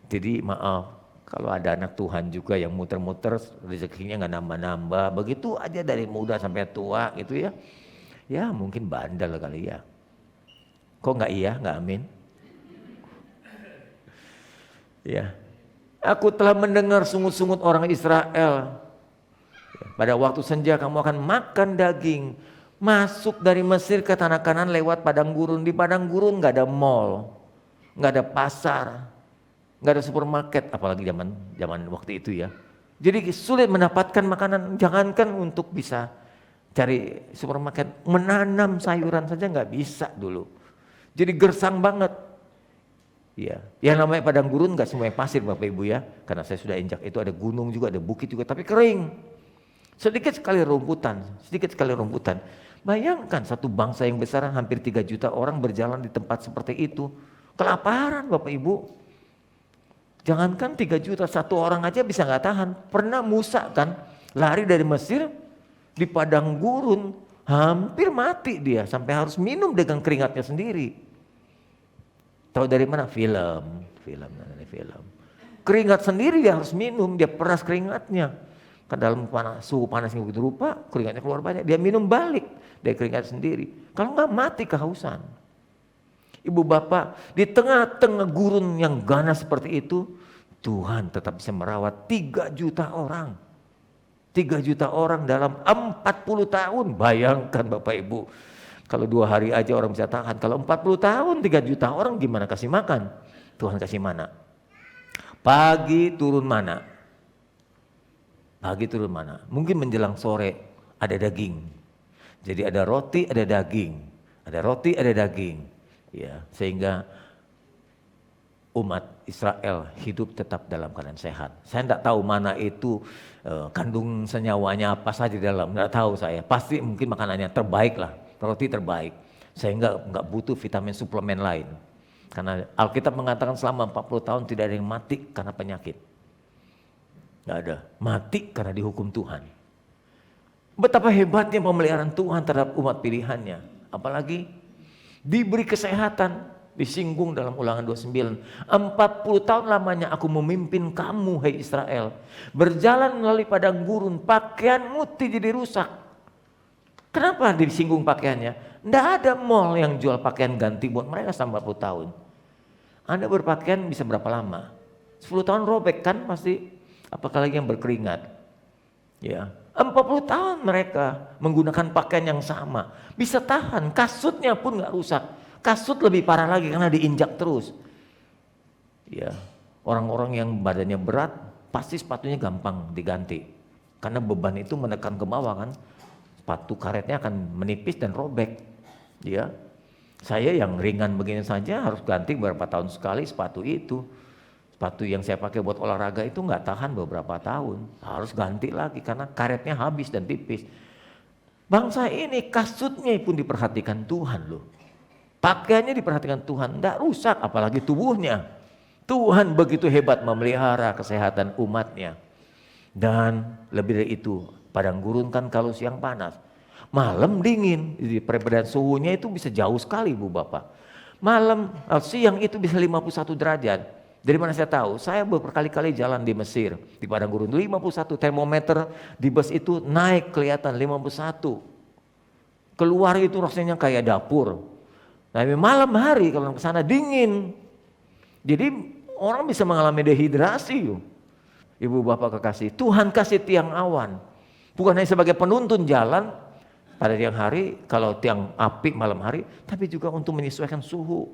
Jadi maaf, kalau ada anak Tuhan juga yang muter-muter rezekinya nggak nambah-nambah, begitu aja dari muda sampai tua gitu ya. Ya mungkin bandel kali ya. Kok nggak iya, nggak amin? Ya, aku telah mendengar sungut-sungut orang Israel. Pada waktu senja kamu akan makan daging. Masuk dari Mesir ke tanah Kanaan lewat padang gurun. Di padang gurun nggak ada mall, nggak ada pasar, nggak ada supermarket, apalagi zaman waktu itu ya. Jadi sulit mendapatkan makanan. Jangankan untuk bisa cari supermarket, menanam sayuran saja nggak bisa dulu. Jadi gersang banget. Ya, yang namanya padang gurun nggak semuanya pasir Bapak Ibu ya. Karena saya sudah injak itu ada gunung juga, ada bukit juga, tapi kering. Sedikit sekali rumputan. Bayangkan satu bangsa yang besar hampir 3 juta orang berjalan di tempat seperti itu. Kelaparan Bapak Ibu. Jangankan 3 juta, 1 orang aja bisa nggak tahan. Pernah Musa kan lari dari Mesir di padang gurun Hampir mati dia sampai harus minum dengan keringatnya sendiri. Tahu dari mana? Film. Keringat sendiri dia harus minum, dia peras keringatnya. Kan dalam suhu panas yang begitu rupa, keringatnya keluar banyak. Dia minum balik dari keringat sendiri. Kalau enggak mati kehausan. Ibu bapak, di tengah-tengah gurun yang ganas seperti itu, Tuhan tetap bisa merawat 3 juta orang. 3 juta orang dalam 40 tahun. Bayangkan Bapak Ibu. Kalau 2 hari aja orang bisa tahan. Kalau 40 tahun 3 juta orang gimana kasih makan? Tuhan kasih mana? Pagi turun mana? Pagi turun mana? Mungkin menjelang sore ada daging. Jadi ada roti, ada daging. Ada roti, ada daging. Ya, sehingga umat Israel hidup tetap dalam keadaan sehat. Saya tidak tahu mana itu kandung senyawanya apa saja di dalam, tidak tahu saya. Pasti mungkin makanannya terbaik lah, roti terbaik. Sehingga nggak butuh vitamin suplemen lain. Karena Alkitab mengatakan selama 40 tahun tidak ada yang mati karena penyakit. Nggak ada, mati karena dihukum Tuhan. Betapa hebatnya pemeliharaan Tuhan terhadap umat pilihannya. Apalagi diberi kesehatan. Disinggung dalam Ulangan 29. 40 tahun lamanya aku memimpin kamu, hai Israel. Berjalan melalui padang gurun, pakaianmu tidak jadi rusak. Kenapa disinggung pakaiannya? Tidak ada mall yang jual pakaian ganti buat mereka selama 40 tahun. Anda berpakaian bisa berapa lama? 10 tahun robek kan pasti. Apalagi yang berkeringat. Ya, 40 tahun mereka menggunakan pakaian yang sama. Bisa tahan, kasutnya pun gak rusak. Kasut lebih parah lagi karena diinjak terus. Ya, orang-orang yang badannya berat pasti sepatunya gampang diganti. Karena beban itu menekan ke bawah kan. Sepatu karetnya akan menipis dan robek. Ya. Saya yang ringan begini saja harus ganti beberapa tahun sekali sepatu itu. Sepatu yang saya pakai buat olahraga itu nggak tahan beberapa tahun. Harus ganti lagi karena karetnya habis dan tipis. Bangsa ini kasutnya pun diperhatikan Tuhan loh. Pakaiannya diperhatikan Tuhan, tidak rusak apalagi tubuhnya. Tuhan begitu hebat memelihara kesehatan umatnya. Dan lebih dari itu, padang gurun kan kalau siang panas, malam dingin, jadi perbedaan suhunya itu bisa jauh sekali Bu Bapak. Malam, siang itu bisa 51 derajat. Dari mana saya tahu? Saya berkali-kali jalan di Mesir, di padang gurun 51 termometer di bus itu naik kelihatan 51. Keluar itu rasanya kayak dapur. Nah, malam hari kalau ke sana dingin. Jadi orang bisa mengalami dehidrasi. Ibu bapak kekasih, Tuhan kasih tiang awan. Bukan hanya sebagai penuntun jalan pada tiang hari, kalau tiang api malam hari, tapi juga untuk menyesuaikan suhu.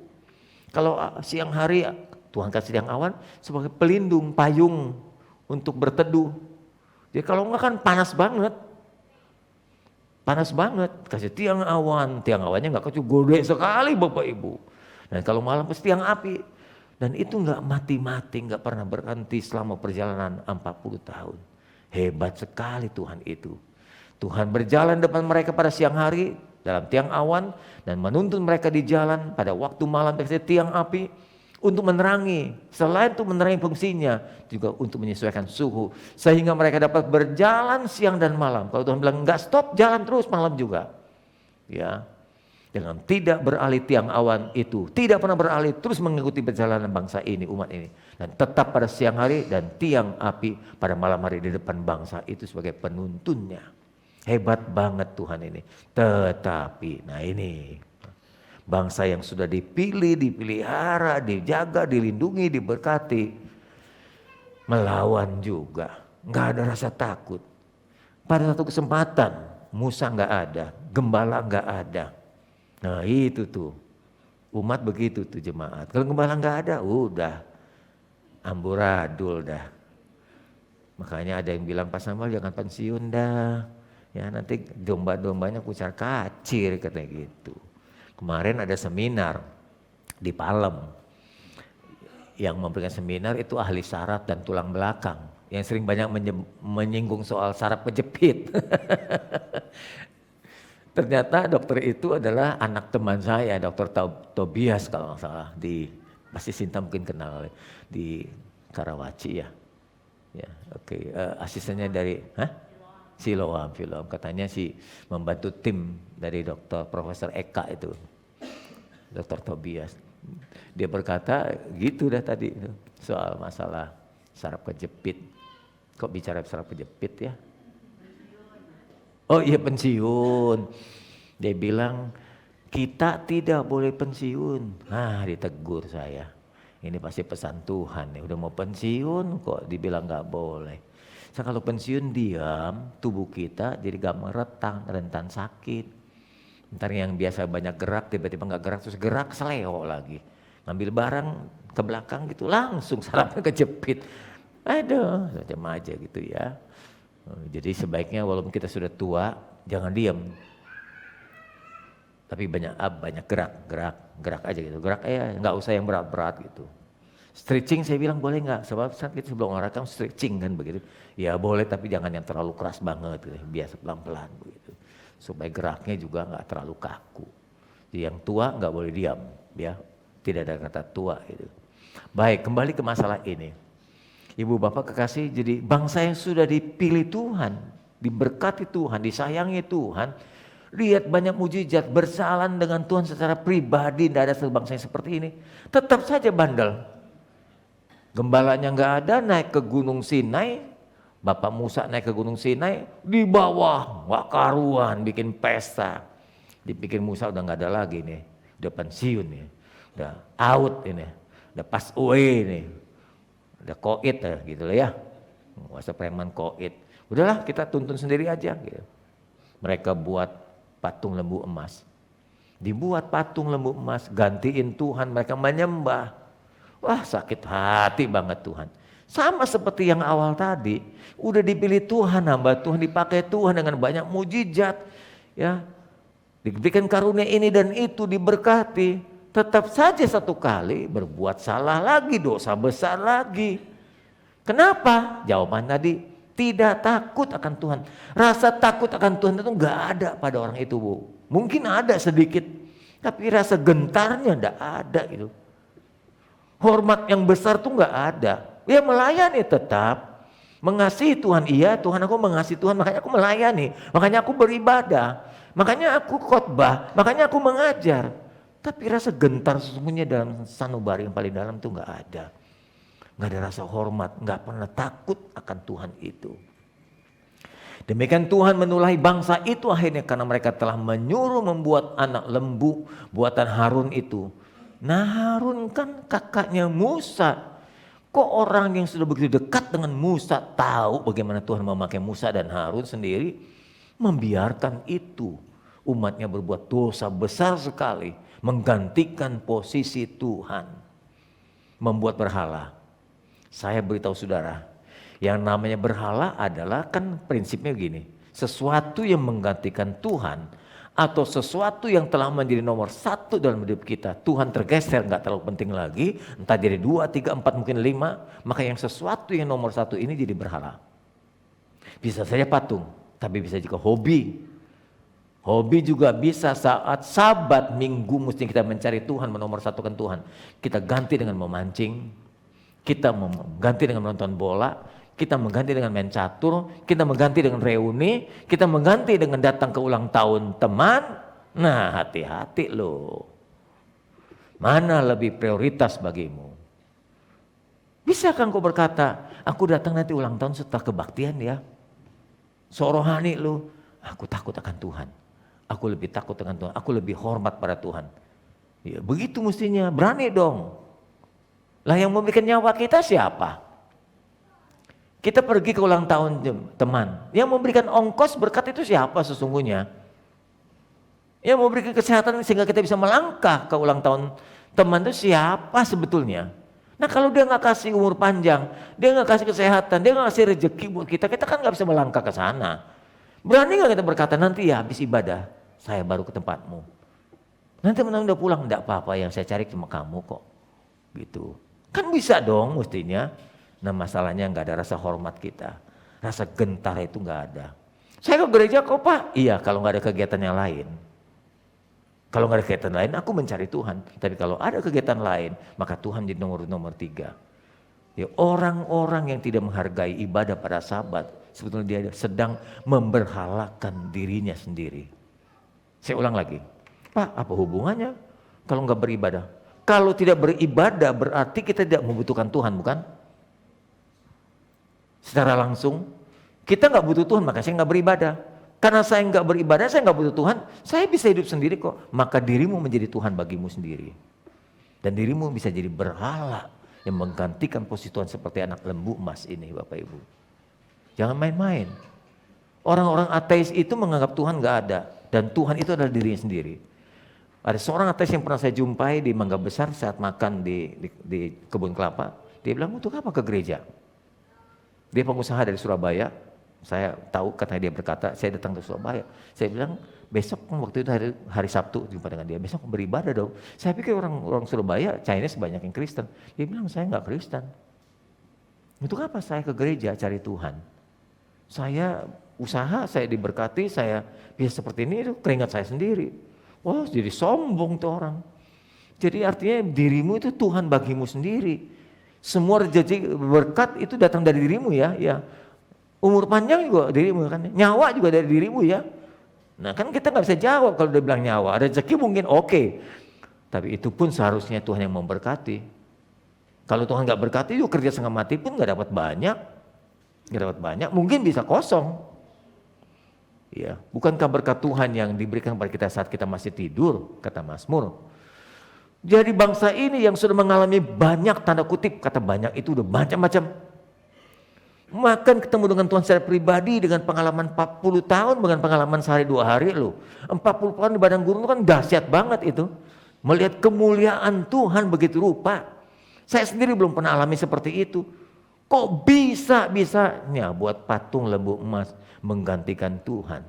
Kalau siang hari Tuhan kasih tiang awan sebagai pelindung, payung untuk berteduh. Jadi kalau enggak kan panas banget. Panas banget, kasih tiang awannya nggak kecil, gede sekali Bapak Ibu. Dan kalau malam pasti tiang api. Dan itu nggak mati-mati, nggak pernah berhenti selama perjalanan 40 tahun. Hebat sekali Tuhan itu. Tuhan berjalan depan mereka pada siang hari dalam tiang awan dan menuntun mereka di jalan pada waktu malam kasih tiang api. Untuk menerangi, selain untuk menerangi fungsinya, juga untuk menyesuaikan suhu. Sehingga mereka dapat berjalan siang dan malam. Kalau Tuhan bilang enggak stop, jalan terus malam juga. Ya, dengan tidak beralih tiang awan itu. Tidak pernah beralih, terus mengikuti perjalanan bangsa ini, umat ini. Dan tetap pada siang hari dan tiang api pada malam hari di depan bangsa itu sebagai penuntunnya. Hebat banget Tuhan ini. Tetapi, nah ini bangsa yang sudah dipilih, dipelihara, dijaga, dilindungi, diberkati, melawan juga, nggak ada rasa takut. Pada satu kesempatan Musa nggak ada, gembala nggak ada. Nah itu tuh umat begitu tuh jemaat. Kalau gembala nggak ada, udah amburadul dah. Makanya ada yang bilang Pak Samuel jangan pensiun dah, ya nanti domba-dombanya kucar kacir katanya gitu. Kemarin ada seminar di Palem. Yang memberikan seminar itu ahli saraf dan tulang belakang. Yang sering banyak menyinggung soal saraf kejepit. Ternyata dokter itu adalah anak teman saya, Dokter Tobias kalau nggak salah. Pasti Sinta mungkin kenal di Karawaci ya. Ya, oke. Asistennya dari, Siloam. Katanya membantu tim dari Dr. Profesor Eka itu, Dr. Tobias. Dia berkata gitu dah tadi soal masalah saraf kejepit. Kok bicara saraf kejepit ya? Oh iya, pensiun. Dia bilang kita tidak boleh pensiun. Ditegur saya. Ini pasti pesan Tuhan nih, udah mau pensiun kok dibilang gak boleh. Kalau pensiun diam, tubuh kita jadi gampang rentan sakit. Ntar yang biasa banyak gerak tiba-tiba gak gerak, terus gerak seleo lagi. Ngambil barang ke belakang gitu langsung sarafnya kejepit. Aduh, macam aja gitu ya. Jadi sebaiknya walaupun kita sudah tua, jangan diam. Tapi banyak gerak aja gitu. Gerak nggak usah yang berat-berat gitu. Stretching saya bilang boleh nggak? Sebab saat kita sebelum olahraga kan stretching kan begitu. Ya boleh, tapi jangan yang terlalu keras banget gitu. Biasa pelan-pelan begitu. Supaya geraknya juga nggak terlalu kaku. Jadi yang tua nggak boleh diam, ya. Tidak ada kata tua gitu. Baik, kembali ke masalah ini. Ibu bapak kekasih, jadi bangsa yang sudah dipilih Tuhan, diberkati Tuhan, disayangi Tuhan, lihat banyak mujizat, berjalan dengan Tuhan secara pribadi, tidak ada bangsa yang seperti ini, tetap saja bandel. Gembalanya nggak ada, naik ke Gunung Sinai, Bapak Musa naik ke Gunung Sinai, di bawah nggak karuan, bikin pesta. Dipikir Musa udah nggak ada lagi nih, udah pensiun nih, udah out ini, udah pass away nih. Ada koit gitu lah ya, masa preman koit. Udahlah kita tuntun sendiri aja gitu. Mereka buat patung lembu emas. Dibuat patung lembu emas, gantiin Tuhan, mereka menyembah. Wah, sakit hati banget Tuhan. Sama seperti yang awal tadi, udah dipilih Tuhan, hamba Tuhan, dipakai Tuhan dengan banyak mujizat, ya. Diberikan karunia ini dan itu, diberkati. Tetap saja satu kali berbuat salah lagi, dosa besar lagi. Kenapa? Jawaban tadi, tidak takut akan Tuhan. Rasa takut akan Tuhan itu enggak ada pada orang itu, Bu. Mungkin ada sedikit, tapi rasa gentarnya enggak ada gitu. Hormat yang besar tuh enggak ada. Ya melayani tetap. Mengasihi Tuhan, iya Tuhan, aku mengasihi Tuhan, makanya aku melayani, makanya aku beribadah, makanya aku khotbah, makanya aku mengajar. Tapi rasa gentar sesungguhnya dalam sanubari yang paling dalam itu nggak ada. Nggak ada rasa hormat, nggak pernah takut akan Tuhan itu. Demikian Tuhan menulahi bangsa itu akhirnya karena mereka telah menyuruh membuat anak lembu buatan Harun itu. Nah Harun kan kakaknya Musa. Kok orang yang sudah begitu dekat dengan Musa tahu bagaimana Tuhan memakai Musa dan Harun sendiri membiarkan itu. Umatnya berbuat dosa besar sekali, menggantikan posisi Tuhan, membuat berhala. Saya beritahu saudara, yang namanya berhala adalah kan prinsipnya begini, sesuatu yang menggantikan Tuhan atau sesuatu yang telah menjadi nomor satu dalam hidup kita, Tuhan tergeser, nggak terlalu penting lagi, entah jadi 2, 3, 4, mungkin 5, maka yang sesuatu yang nomor satu ini jadi berhala. Bisa saja patung, tapi bisa juga hobi. Hobi juga bisa saat Sabat, Minggu mesti kita mencari Tuhan, menomorsatukan Tuhan. Kita ganti dengan memancing, kita mengganti dengan menonton bola, kita mengganti dengan main catur, kita mengganti dengan reuni, kita mengganti dengan datang ke ulang tahun teman. Nah hati-hati loh. Mana lebih prioritas bagimu? Bisakah engkau berkata, aku datang nanti ulang tahun setelah kebaktian ya. Sorohani lu, aku takut akan Tuhan. Aku lebih takut dengan Tuhan, aku lebih hormat pada Tuhan. Ya, begitu mestinya, berani dong. Lah yang memberikan nyawa kita siapa? Kita pergi ke ulang tahun teman. Yang memberikan ongkos berkat itu siapa sesungguhnya? Yang memberikan kesehatan sehingga kita bisa melangkah ke ulang tahun teman itu siapa sebetulnya? Nah kalau dia nggak kasih umur panjang, dia nggak kasih kesehatan, dia nggak kasih rezeki buat kita kan nggak bisa melangkah ke sana. Berani gak kita berkata nanti ya habis ibadah saya baru ke tempatmu. Nanti menang udah pulang, enggak apa-apa yang saya cari cuma kamu kok. Gitu. Kan bisa dong mestinya. Nah masalahnya gak ada rasa hormat kita. Rasa gentar itu gak ada. Saya ke gereja kok Pak? Iya kalau gak ada kegiatan yang lain. Kalau gak ada kegiatan lain aku mencari Tuhan. Tapi kalau ada kegiatan lain maka Tuhan jadi nomor 3. Ya, orang-orang yang tidak menghargai ibadah pada Sabat sebetulnya dia sedang memberhalakan dirinya sendiri. Saya ulang lagi, Pak, apa hubungannya kalau nggak beribadah? Kalau tidak beribadah berarti kita tidak membutuhkan Tuhan, bukan? Secara langsung, kita nggak butuh Tuhan, maka saya nggak beribadah. Karena saya nggak beribadah, saya nggak butuh Tuhan, saya bisa hidup sendiri kok. Maka dirimu menjadi Tuhan bagimu sendiri. Dan dirimu bisa jadi berhala yang menggantikan posisi Tuhan seperti anak lembu emas ini, Bapak Ibu. Jangan main-main. Orang-orang ateis itu menganggap Tuhan nggak ada. Dan Tuhan itu adalah dirinya sendiri. Ada seorang ateis yang pernah saya jumpai di Mangga Besar saat makan di kebun kelapa. Dia bilang, untuk apa ke gereja? Dia pengusaha dari Surabaya. Saya tahu katanya dia berkata, saya datang ke Surabaya. Saya bilang, besok waktu itu hari Sabtu jumpa dengan dia. Besok beribadah dong. Saya pikir orang Surabaya, Chinese banyak yang Kristen. Dia bilang, saya nggak Kristen. Untuk apa saya ke gereja cari Tuhan? Saya usaha, saya diberkati, saya bisa seperti ini, itu keringat saya sendiri. Wah, jadi sombong tuh orang. Jadi artinya dirimu itu Tuhan bagimu sendiri. Semua rezeki berkat itu datang dari dirimu ya. Umur panjang juga dirimu kan. Nyawa juga dari dirimu ya. Nah kan kita nggak bisa jawab kalau dia bilang nyawa. Rezeki mungkin oke. Tapi itu pun seharusnya Tuhan yang memberkati. Kalau Tuhan nggak berkati, yuk kerja setengah mati pun nggak dapat banyak. Nggak dapat banyak, mungkin bisa kosong. Ya, bukankah berkat Tuhan yang diberikan kepada kita saat kita masih tidur, kata Mazmur. Jadi bangsa ini yang sudah mengalami banyak, tanda kutip, kata banyak itu udah macam-macam. Makan ketemu dengan Tuhan secara pribadi dengan pengalaman 40 tahun, dengan pengalaman sehari 2 hari loh. 40 tahun di padang gurun itu kan dahsyat banget itu. Melihat kemuliaan Tuhan begitu rupa. Saya sendiri belum pernah alami seperti itu. Kok bisa-bisanya buat patung lembu emas menggantikan Tuhan?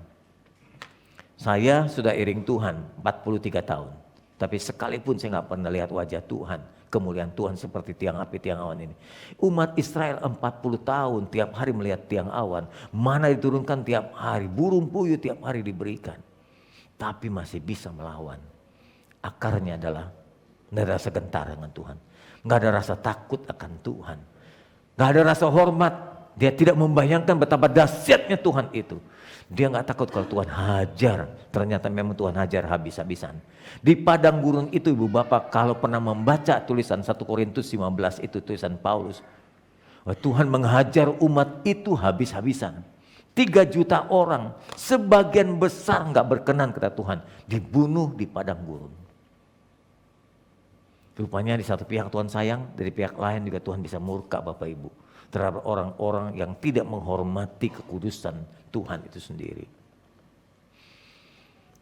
Saya sudah iring Tuhan 43 tahun. Tapi sekalipun saya nggak pernah lihat wajah Tuhan, kemuliaan Tuhan seperti tiang api, tiang awan ini. Umat Israel 40 tahun tiap hari melihat tiang awan, mana diturunkan tiap hari, burung puyuh tiap hari diberikan. Tapi masih bisa melawan. Akarnya adalah nggak ada rasa gentar dengan Tuhan. Nggak ada rasa takut akan Tuhan. Nggak ada rasa hormat. Dia tidak membayangkan betapa dahsyatnya Tuhan itu. Dia nggak takut kalau Tuhan hajar. Ternyata memang Tuhan hajar habis-habisan. Di padang gurun itu Ibu Bapak, kalau pernah membaca tulisan 1 Korintus 15 itu tulisan Paulus. Tuhan menghajar umat itu habis-habisan. 3 juta orang, sebagian besar nggak berkenan kata Tuhan, dibunuh di padang gurun. Rupanya di satu pihak Tuhan sayang, dari pihak lain juga Tuhan bisa murka Bapak Ibu. Terhadap orang-orang yang tidak menghormati kekudusan Tuhan itu sendiri.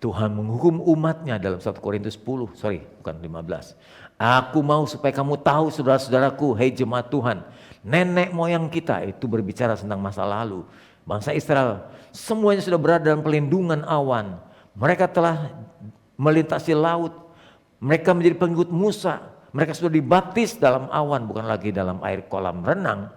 Tuhan menghukum umatnya dalam 1 Korintus 10, bukan 15. Aku mau supaya kamu tahu saudara-saudaraku, hei jemaat Tuhan, nenek moyang kita itu berbicara tentang masa lalu. Bangsa Israel semuanya sudah berada dalam pelindungan awan. Mereka telah melintasi laut. Mereka menjadi pengikut Musa. Mereka sudah dibaptis dalam awan, bukan lagi dalam air kolam renang.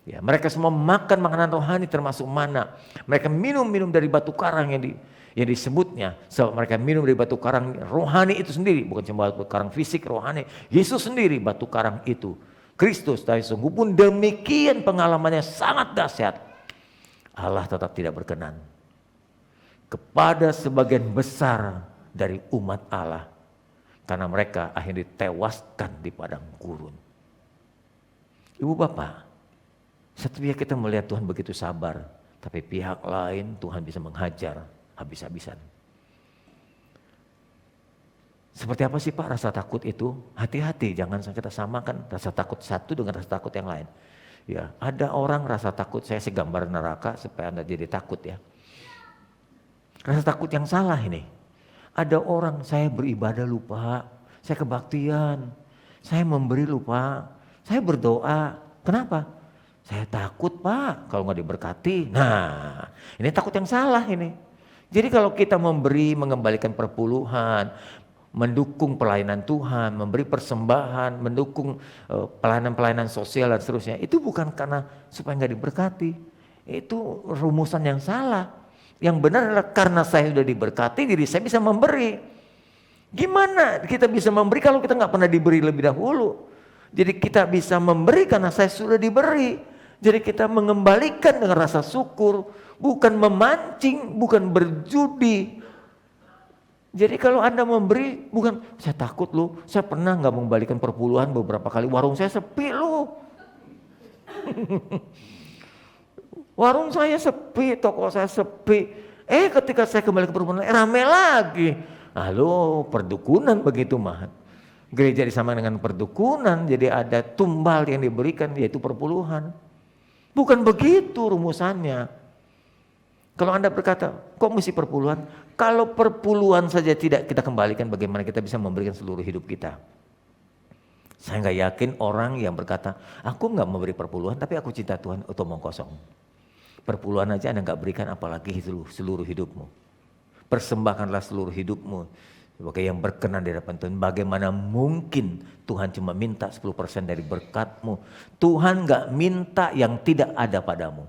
Ya, mereka semua makan makanan rohani termasuk mana. Mereka minum dari batu karang yang disebutnya. Sebab mereka minum dari batu karang rohani itu sendiri. Bukan cuma batu karang fisik, rohani. Yesus sendiri batu karang itu. Kristus, tapi sungguh pun demikian pengalamannya sangat dahsyat. Allah tetap tidak berkenan kepada sebagian besar dari umat Allah. Karena mereka akhirnya ditewaskan di padang gurun. Ibu Bapak, satu pihak kita melihat Tuhan begitu sabar, tapi pihak lain Tuhan bisa menghajar habis-habisan. Seperti apa sih Pak rasa takut itu? Hati-hati, jangan kita samakan rasa takut satu dengan rasa takut yang lain. Ya, ada orang rasa takut, saya gambar neraka supaya Anda jadi takut ya. Rasa takut yang salah ini. Ada orang saya beribadah lupa, saya kebaktian, saya memberi lupa, saya berdoa. Kenapa? Saya takut Pak kalau nggak diberkati. Nah, ini takut yang salah ini. Jadi kalau kita memberi, mengembalikan perpuluhan, mendukung pelayanan Tuhan, memberi persembahan, mendukung pelayanan-pelayanan sosial dan seterusnya, itu bukan karena supaya nggak diberkati. Itu rumusan yang salah. Yang benar adalah karena saya sudah diberkati, jadi saya bisa memberi. Gimana kita bisa memberi kalau kita nggak pernah diberi lebih dahulu? Jadi kita bisa memberi karena saya sudah diberi. Jadi kita mengembalikan dengan rasa syukur, bukan memancing, bukan berjudi. Jadi kalau Anda memberi, bukan saya takut loh, saya pernah nggak mengembalikan perpuluhan beberapa kali, warung saya sepi loh. Warung saya sepi, toko saya sepi. Ketika saya kembali ke perpuluhan, rame lagi. Halo, perdukunan begitu mah. Gereja disamakan dengan perdukunan, jadi ada tumbal yang diberikan yaitu perpuluhan. Bukan begitu rumusannya. Kalau Anda berkata, kok mesti perpuluhan? Kalau perpuluhan saja tidak kita kembalikan, bagaimana kita bisa memberikan seluruh hidup kita? Saya nggak yakin orang yang berkata, aku nggak memberi perpuluhan tapi aku cinta Tuhan, omong kosong. Perpuluhan aja Anda nggak berikan, apalagi seluruh hidupmu. Persembahkanlah seluruh hidupmu sebagai yang berkenan di hadapan Tuhan. Bagaimana mungkin Tuhan cuma minta 10% dari berkatmu? Tuhan nggak minta yang tidak ada padamu.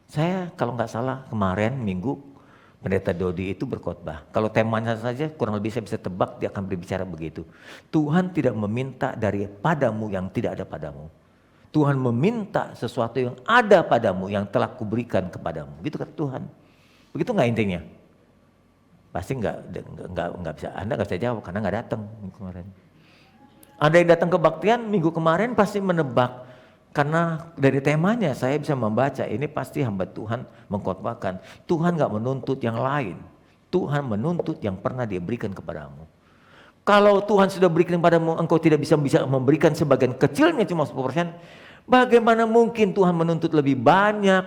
Saya kalau nggak salah kemarin minggu Pendeta Dodi itu berkhotbah. Kalau temanya saja kurang lebih saya bisa tebak dia akan berbicara begitu. Tuhan tidak meminta daripadamu yang tidak ada padamu. Tuhan meminta sesuatu yang ada padamu yang telah kuberikan kepadamu. Gitu kata Tuhan. Begitu nggak intinya? Pasti nggak bisa. Anda nggak bisa jawab karena nggak datang minggu kemarin. Ada yang datang kebaktian minggu kemarin pasti menebak. Karena dari temanya saya bisa membaca ini pasti hamba Tuhan mengkhotbahkan. Tuhan gak menuntut yang lain. Tuhan menuntut yang pernah dia berikan kepadamu. Kalau Tuhan sudah berikan kepadamu, engkau tidak bisa memberikan sebagian kecilnya cuma 10%. Bagaimana mungkin Tuhan menuntut lebih banyak?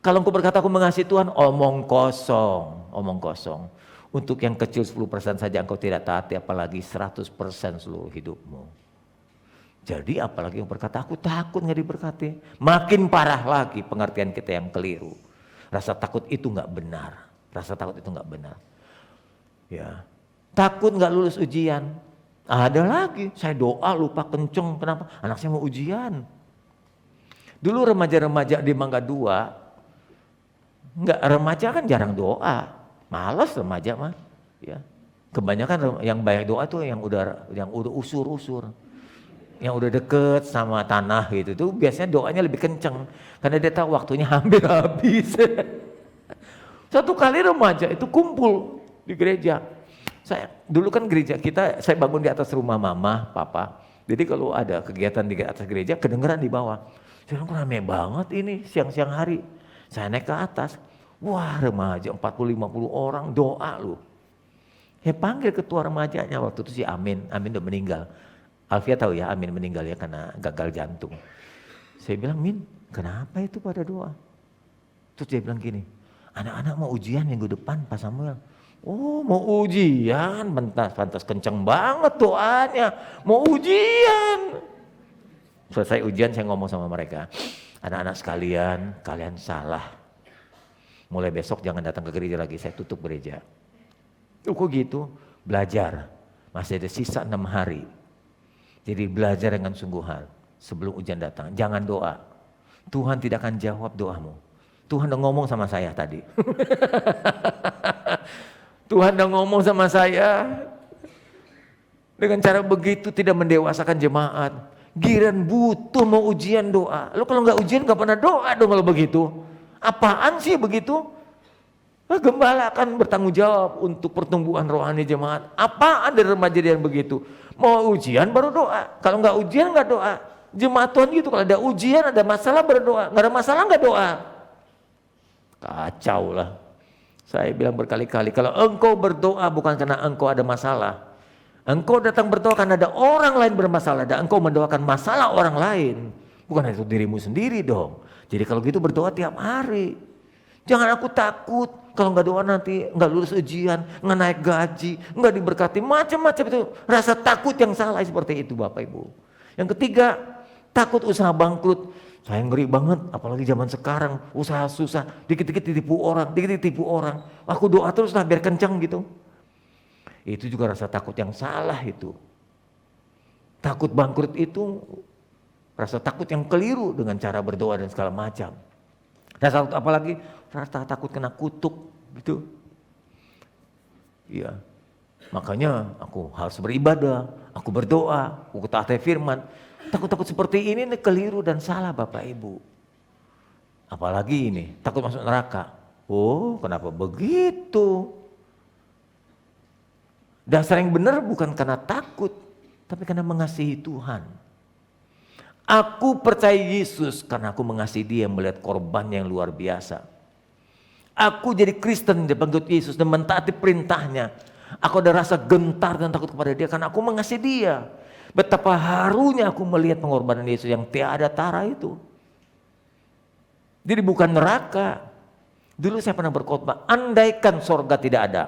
Kalau engkau berkata aku mengasihi Tuhan, omong kosong. Omong kosong. Untuk yang kecil 10% saja engkau tidak taati, apalagi 100% seluruh hidupmu. Jadi apalagi yang berkata aku takut nggak diberkati, makin parah lagi pengertian kita yang keliru. Rasa takut itu nggak benar, rasa takut itu nggak benar. Ya, takut nggak lulus ujian. Ada lagi, saya doa lupa kenceng, kenapa? Anak saya mau ujian. Dulu remaja-remaja di Mangga 2, nggak remaja kan jarang doa, malas remaja mah. Ya, kebanyakan yang banyak doa tuh yang udah usur-usur. Yang udah deket sama tanah gitu tuh biasanya doanya lebih kenceng karena dia tahu waktunya hampir habis. Satu kali remaja itu kumpul di gereja. Saya dulu kan gereja kita saya bangun di atas rumah mama, papa. Jadi kalau ada kegiatan di atas gereja kedengeran di bawah. Saya bilang rame banget ini siang-siang hari. Saya naik ke atas. Wah, remaja 40-50 orang doa loh. Saya panggil ketua remajanya waktu itu si Amin udah meninggal. Alfia tahu ya Amin meninggal ya karena gagal jantung. Saya bilang, Min kenapa itu pada doa? Terus dia bilang gini, anak-anak mau ujian minggu depan Pak Samuel. Oh mau ujian, pantas kenceng banget doanya, mau ujian. Selesai ujian saya ngomong sama mereka, anak-anak sekalian kalian salah. Mulai besok jangan datang ke gereja lagi, saya tutup gereja. Kok gitu? Belajar, masih ada sisa 6 hari. Jadi belajar dengan sungguhan sebelum ujian datang. Jangan doa. Tuhan tidak akan jawab doamu. Tuhan udah ngomong sama saya tadi. Tuhan udah ngomong sama saya. Dengan cara begitu tidak mendewasakan jemaat. Giran butuh mau ujian doa. Lo kalau nggak ujian nggak pernah doa dong kalau begitu. Apaan sih begitu? Gembala akan bertanggung jawab untuk pertumbuhan rohani jemaat. Apaan dari remaja yang begitu? Mau ujian baru doa. Kalau nggak ujian nggak doa. Jemaat Tuhan gitu, kalau ada ujian ada masalah berdoa. Nggak ada masalah nggak doa. Kacau lah. Saya bilang berkali-kali, kalau engkau berdoa bukan karena engkau ada masalah. Engkau datang berdoa karena ada orang lain bermasalah. Dan engkau mendoakan masalah orang lain. Bukan itu dirimu sendiri dong. Jadi kalau gitu berdoa tiap hari. Jangan aku takut. Kalau nggak doa nanti nggak lulus ujian, nggak naik gaji, nggak diberkati, macam-macam itu rasa takut yang salah seperti itu Bapak Ibu. Yang ketiga, takut usaha bangkrut. Saya ngeri banget, apalagi zaman sekarang usaha susah, dikit-dikit ditipu orang, dikit-dikit ditipu orang. Aku doa terus lah biar kencang gitu. Itu juga rasa takut yang salah itu. Takut bangkrut itu rasa takut yang keliru dengan cara berdoa dan segala macam. Rasa takut apalagi rasa takut kena kutuk gitu. Iya. Makanya aku harus beribadah, aku berdoa, aku taati firman. Takut-takut seperti ini keliru dan salah Bapak Ibu. Apalagi ini, takut masuk neraka. Oh, kenapa begitu? Dasar yang benar bukan karena takut, tapi karena mengasihi Tuhan. Aku percaya Yesus karena aku mengasihi Dia, melihat korbannya yang luar biasa. Aku jadi Kristen di pengikut Yesus dan mentaati perintahnya. Aku ada rasa gentar dan takut kepada Dia karena aku mengasihi Dia. Betapa harunya aku melihat pengorbanan Yesus yang tiada tara itu. Jadi bukan neraka. Dulu saya pernah berkhotbah, andaikan sorga tidak ada,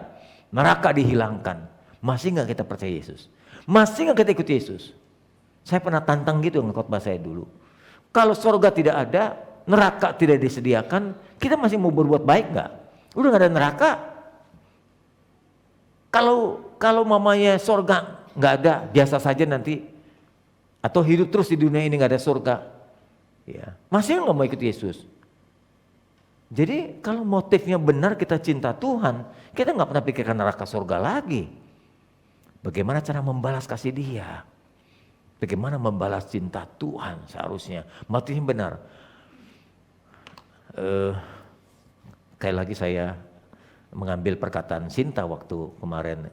neraka dihilangkan. Masih nggak kita percaya Yesus? Masih nggak kita ikut Yesus? Saya pernah tantang gitu dengan khotbah saya dulu. Kalau sorga tidak ada, neraka tidak disediakan, kita masih mau berbuat baik nggak? Udah nggak ada neraka. Kalau mamanya sorga nggak ada, biasa saja nanti. Atau hidup terus di dunia ini nggak ada sorga. Ya, masih nggak mau ikut Yesus? Jadi kalau motifnya benar kita cinta Tuhan, kita nggak pernah pikirkan neraka sorga lagi. Bagaimana cara membalas kasih Dia? Bagaimana membalas cinta Tuhan seharusnya? Motifnya benar. Kayak lagi saya mengambil perkataan Sinta waktu kemarin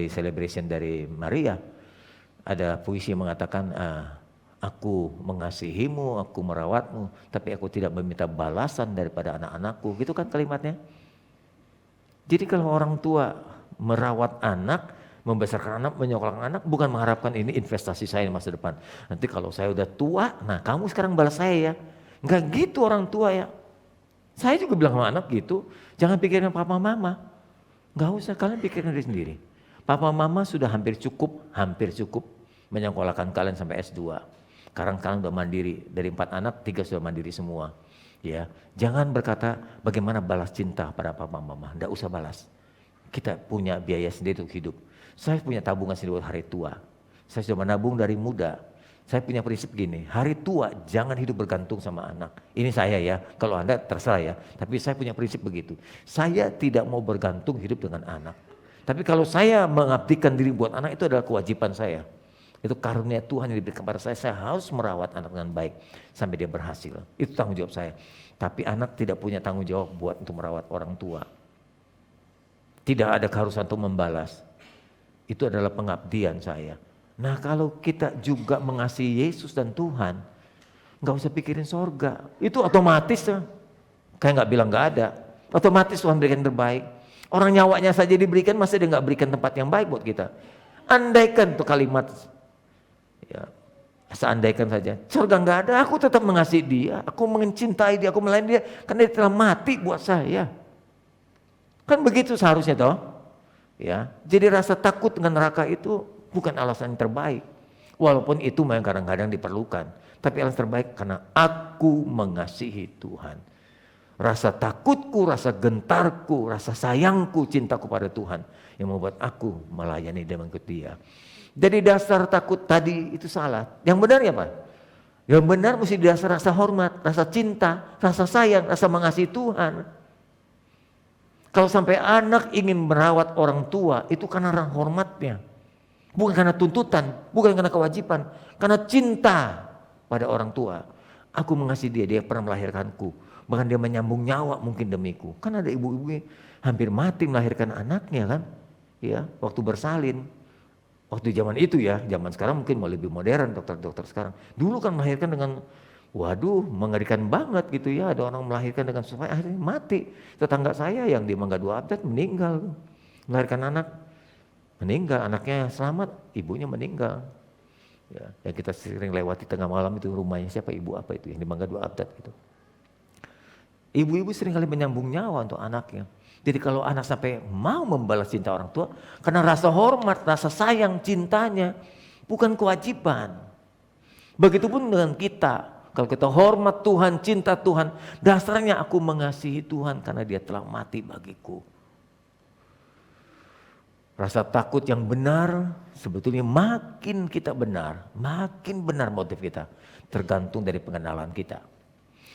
celebration dari Maria. Ada puisi yang mengatakan, aku mengasihimu, aku merawatmu, tapi aku tidak meminta balasan daripada anak-anakku. Gitu kan kalimatnya? Jadi kalau orang tua merawat anak, membesarkan anak, menyekolahkan anak, bukan mengharapkan ini investasi saya di masa depan. Nanti kalau saya udah tua, nah kamu sekarang balas saya ya. Enggak gitu orang tua ya. Saya juga bilang sama anak gitu, jangan pikirin papa mama. Enggak usah, kalian pikirin diri sendiri. Papa mama sudah hampir cukup menyekolahkan kalian sampai S2. Sekarang kalian udah mandiri, dari 4 anak 3 sudah mandiri semua. Ya, jangan berkata bagaimana balas cinta pada papa mama, enggak usah balas. Kita punya biaya sendiri untuk hidup. Saya punya tabungan sendiri buat hari tua. Saya sudah menabung dari muda. Saya punya prinsip gini, hari tua jangan hidup bergantung sama anak. Ini saya ya, kalau Anda terserah ya. Tapi saya punya prinsip begitu. Saya tidak mau bergantung hidup dengan anak. Tapi kalau saya mengabdikan diri buat anak, itu adalah kewajiban saya. Itu karunia Tuhan yang diberikan kepada saya harus merawat anak dengan baik sampai dia berhasil. Itu tanggung jawab saya. Tapi anak tidak punya tanggung jawab buat untuk merawat orang tua. Tidak ada keharusan untuk membalas. Itu adalah pengabdian saya. Nah kalau kita juga mengasihi Yesus dan Tuhan, nggak usah pikirin sorga. Itu otomatis ya. Kayak nggak bilang nggak ada. Otomatis Tuhan berikan yang terbaik. Orang nyawanya saja diberikan, masa dia nggak berikan tempat yang baik buat kita. Andaikan tuh kalimat, ya seandaikan saja. Sorga nggak ada, aku tetap mengasihi dia. Aku mencintai dia, aku melayani dia. Karena dia telah mati buat saya. Kan begitu seharusnya toh. Ya, jadi rasa takut dengan neraka itu bukan alasan yang terbaik. Walaupun itu memang kadang-kadang diperlukan. Tapi alasan terbaik karena aku mengasihi Tuhan. Rasa takutku, rasa gentarku, rasa sayangku, cintaku pada Tuhan yang membuat aku melayani dan mengikut Dia. Jadi dasar takut tadi itu salah. Yang benar ya Pak? Yang benar mesti dasar rasa hormat, rasa cinta, rasa sayang, rasa mengasihi Tuhan. Kalau sampai anak ingin merawat orang tua, itu karena hormatnya. Bukan karena tuntutan, bukan karena kewajiban. Karena cinta pada orang tua. Aku mengasihi dia, dia pernah melahirkanku. Bahkan dia menyambung nyawa mungkin demiku. Kan ada ibu-ibu hampir mati melahirkan anaknya kan. Ya, waktu bersalin. Waktu zaman itu ya, zaman sekarang mungkin mau lebih modern dokter-dokter sekarang. Dulu kan melahirkan dengan waduh, mengerikan banget gitu ya. Ada orang melahirkan dengan supaya akhirnya mati. Tetangga saya yang di Mangga 2 Update meninggal. Melahirkan anak, meninggal. Anaknya selamat, ibunya meninggal. Ya, yang kita sering lewati tengah malam itu rumahnya siapa, ibu apa itu yang di Mangga 2 Update gitu. Ibu-ibu sering kali menyambung nyawa untuk anaknya. Jadi kalau anak sampai mau membalas cinta orang tua, karena rasa hormat, rasa sayang, cintanya, bukan kewajiban. Begitupun dengan kita. Kalau kita hormat Tuhan, cinta Tuhan, dasarnya aku mengasihi Tuhan karena Dia telah mati bagiku. Rasa takut yang benar sebetulnya makin kita benar, makin benar motif kita. Tergantung dari pengenalan kita.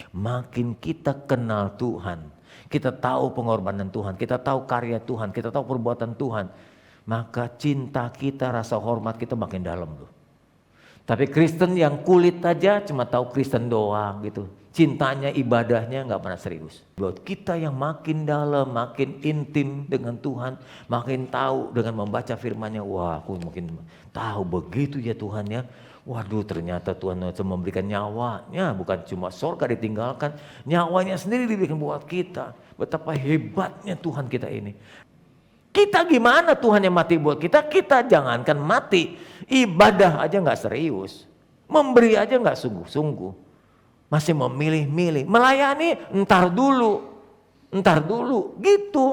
Makin kita kenal Tuhan, kita tahu pengorbanan Tuhan, kita tahu karya Tuhan, kita tahu perbuatan Tuhan. Maka cinta kita, rasa hormat kita makin dalam tuh. Tapi Kristen yang kulit aja cuma tahu Kristen doang gitu. Cintanya, ibadahnya nggak pernah serius. Buat kita yang makin dalam, makin intim dengan Tuhan, makin tahu dengan membaca firman-Nya, wah aku makin tahu begitu ya Tuhan ya. Waduh ternyata Tuhan memberikan nyawanya, bukan cuma surga ditinggalkan, nyawanya sendiri diberikan buat kita. Betapa hebatnya Tuhan kita ini. Kita gimana Tuhan yang mati buat kita? Kita jangankan mati, ibadah aja nggak serius, memberi aja nggak sungguh-sungguh, masih memilih-milih, melayani entar dulu gitu.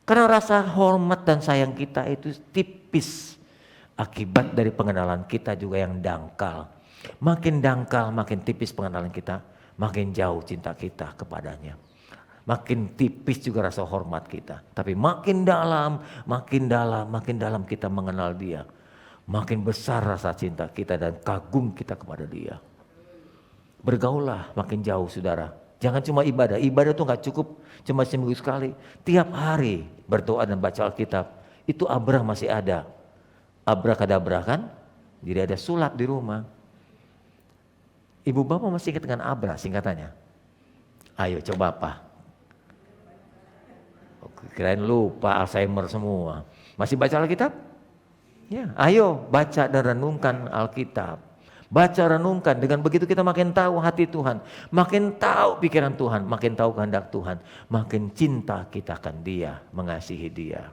Karena rasa hormat dan sayang kita itu tipis akibat dari pengenalan kita juga yang dangkal. Makin dangkal, makin tipis pengenalan kita, makin jauh cinta kita kepadanya. Makin tipis juga rasa hormat kita. Tapi makin dalam kita mengenal Dia. Makin besar rasa cinta kita dan kagum kita kepada Dia. Bergaullah makin jauh saudara. Jangan cuma ibadah. Ibadah itu gak cukup cuma seminggu sekali. Tiap hari berdoa dan baca Alkitab. Itu abrah masih ada. Abrakadabra kan? Jadi ada sulap di rumah. Ibu bapak masih ingat dengan abrah singkatannya? Ayo coba apa? Kirain lupa, Alzheimer semua. Masih baca Alkitab? Ya, ayo baca dan renungkan Alkitab. Baca renungkan, dengan begitu kita makin tahu hati Tuhan, makin tahu pikiran Tuhan, makin tahu kehendak Tuhan, makin cinta kita akan Dia, mengasihi Dia.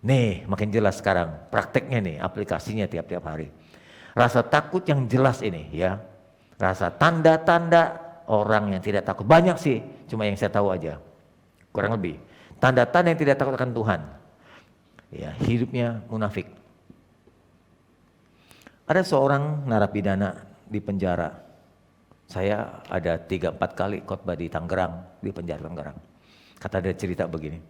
Nih, makin jelas sekarang prakteknya nih, aplikasinya tiap-tiap hari. Rasa takut yang jelas ini ya. Rasa tanda-tanda orang yang tidak takut. Banyak sih, cuma yang saya tahu aja. Kurang lebih. Tanda-tanda yang tidak takut akan Tuhan. Ya, hidupnya munafik. Ada seorang narapidana di penjara. Saya ada 3-4 kali khotbah di Tangerang, di penjara Tangerang. Kata dia cerita begini.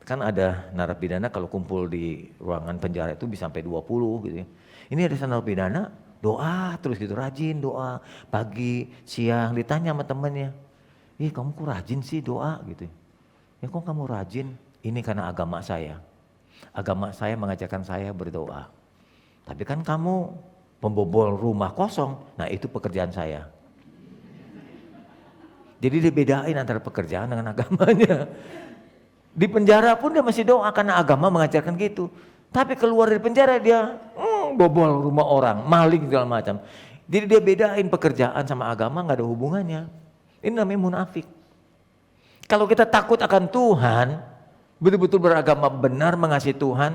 Kan ada narapidana kalau kumpul di ruangan penjara itu bisa sampai 20 gitu ya. Ini ada narapidana doa terus gitu, rajin doa. Pagi, siang ditanya sama temannya. Ih kamu kok rajin sih doa gitu. Ya kok kamu rajin? Ini karena agama saya. Agama saya mengajarkan saya berdoa. Tapi kan kamu pembobol rumah kosong. Nah itu pekerjaan saya. Jadi dibedain antara pekerjaan dengan agamanya. Di penjara pun dia masih doa karena agama mengajarkan gitu. Tapi keluar dari penjara dia bobol rumah orang, maling segala macam. Jadi dia bedain pekerjaan sama agama nggak ada hubungannya. Ini namanya munafik. Kalau kita takut akan Tuhan, betul-betul beragama benar mengasihi Tuhan,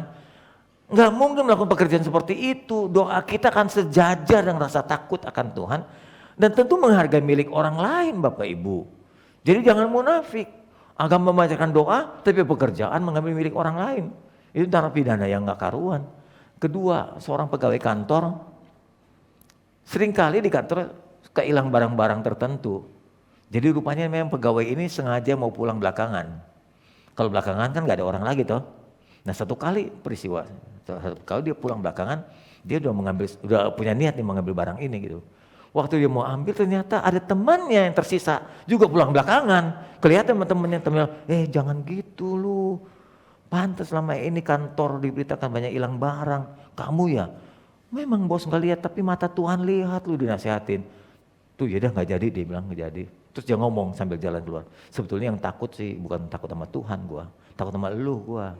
nggak mungkin melakukan pekerjaan seperti itu. Doa kita akan sejajar dengan rasa takut akan Tuhan dan tentu menghargai milik orang lain Bapak Ibu. Jadi jangan munafik. Agama mengajarkan doa, tapi pekerjaan mengambil milik orang lain. Itu narapidana yang nggak karuan. Kedua, seorang pegawai kantor, seringkali di kantor kehilang barang-barang tertentu. Jadi rupanya memang pegawai ini sengaja mau pulang belakangan. Kalau belakangan kan nggak ada orang lagi toh. Nah satu kali peristiwa, kalau dia pulang belakangan, dia udah punya niat nih mengambil barang ini gitu. Waktu dia mau ambil ternyata ada temannya yang tersisa juga pulang belakangan. Kelihatan teman-temannya jangan gitu lu. Pantas selama ini kantor diberitakan banyak hilang barang. Kamu ya memang bos nggak lihat tapi mata Tuhan lihat, lu dinasihatin. Tuh ya udah nggak jadi, dia bilang nggak jadi. Terus dia ngomong sambil jalan keluar. Sebetulnya yang takut sih bukan takut sama Tuhan gua, takut sama lu gua.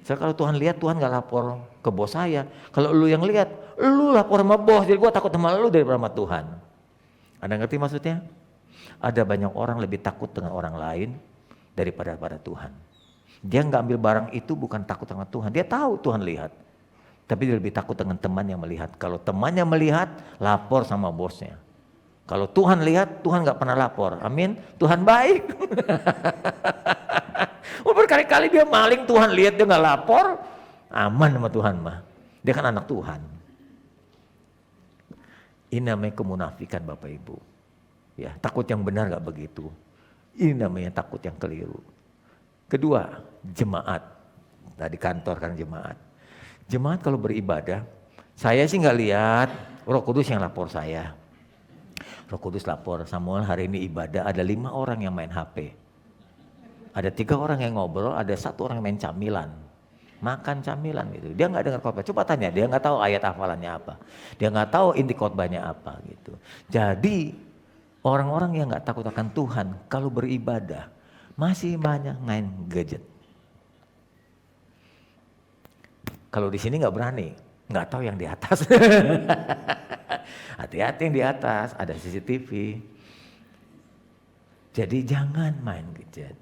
Saya kalau Tuhan lihat, Tuhan gak lapor ke bos saya. Kalau lu yang lihat, lu lapor sama bos. Jadi gue takut sama lu daripada sama Tuhan. Anda ngerti maksudnya? Ada banyak orang lebih takut dengan orang lain daripada pada Tuhan. Dia gak ambil barang itu bukan takut sama Tuhan. Dia tahu Tuhan lihat. Tapi dia lebih takut dengan teman yang melihat. Kalau temannya melihat, lapor sama bosnya. Kalau Tuhan lihat, Tuhan gak pernah lapor. Amin. Tuhan baik. Berkali-kali dia maling, Tuhan lihat dia gak lapor. Aman sama Tuhan mah. Dia kan anak Tuhan. Ini namanya kemunafikan Bapak Ibu. Ya, takut yang benar gak begitu. Ini namanya takut yang keliru. Kedua, jemaat. Tadi kantor kan jemaat. Jemaat kalau beribadah, saya sih gak lihat Roh Kudus yang lapor saya. Roh Kudus lapor, Samuel hari ini ibadah ada 5 orang yang main HP. Ada 3 orang yang ngobrol, ada 1 orang yang main camilan. makan camilan gitu. Dia nggak dengar khotbah. Coba tanya, dia nggak tahu ayat hafalannya apa. Dia nggak tahu inti khotbahnya apa gitu. Jadi orang-orang yang nggak takut akan Tuhan kalau beribadah masih banyak main gadget. Kalau di sini nggak berani, nggak tahu yang di atas. Hati-hati yang di atas, ada CCTV. Jadi jangan main gadget.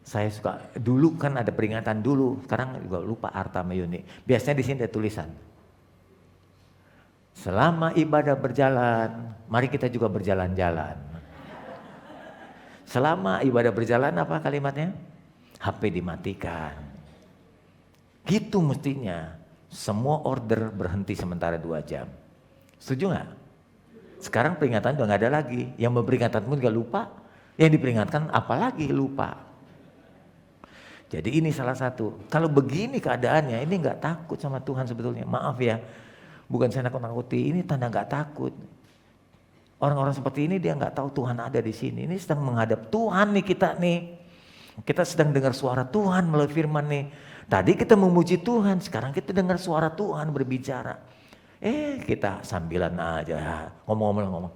Saya suka, dulu kan ada peringatan dulu, sekarang juga lupa Arta Mayuni. Biasanya di sini ada tulisan. Selama ibadah berjalan, mari kita juga berjalan-jalan. Selama ibadah berjalan apa kalimatnya? HP dimatikan. Gitu mestinya. Semua order berhenti sementara 2 jam. Setuju nggak? Sekarang peringatan udah nggak ada lagi. Yang memperingatkan pun juga lupa. Yang diperingatkan apalagi lupa. Jadi ini salah satu. Kalau begini keadaannya, ini nggak takut sama Tuhan sebetulnya. Maaf ya, bukan saya nakut-nakuti. Ini tanda nggak takut. Orang-orang seperti ini dia nggak tahu Tuhan ada di sini. Ini sedang menghadap Tuhan nih kita nih. Kita sedang dengar suara Tuhan melalui firman nih. Tadi kita memuji Tuhan, sekarang kita dengar suara Tuhan berbicara. Kita sambilan aja, ngomong-ngomong.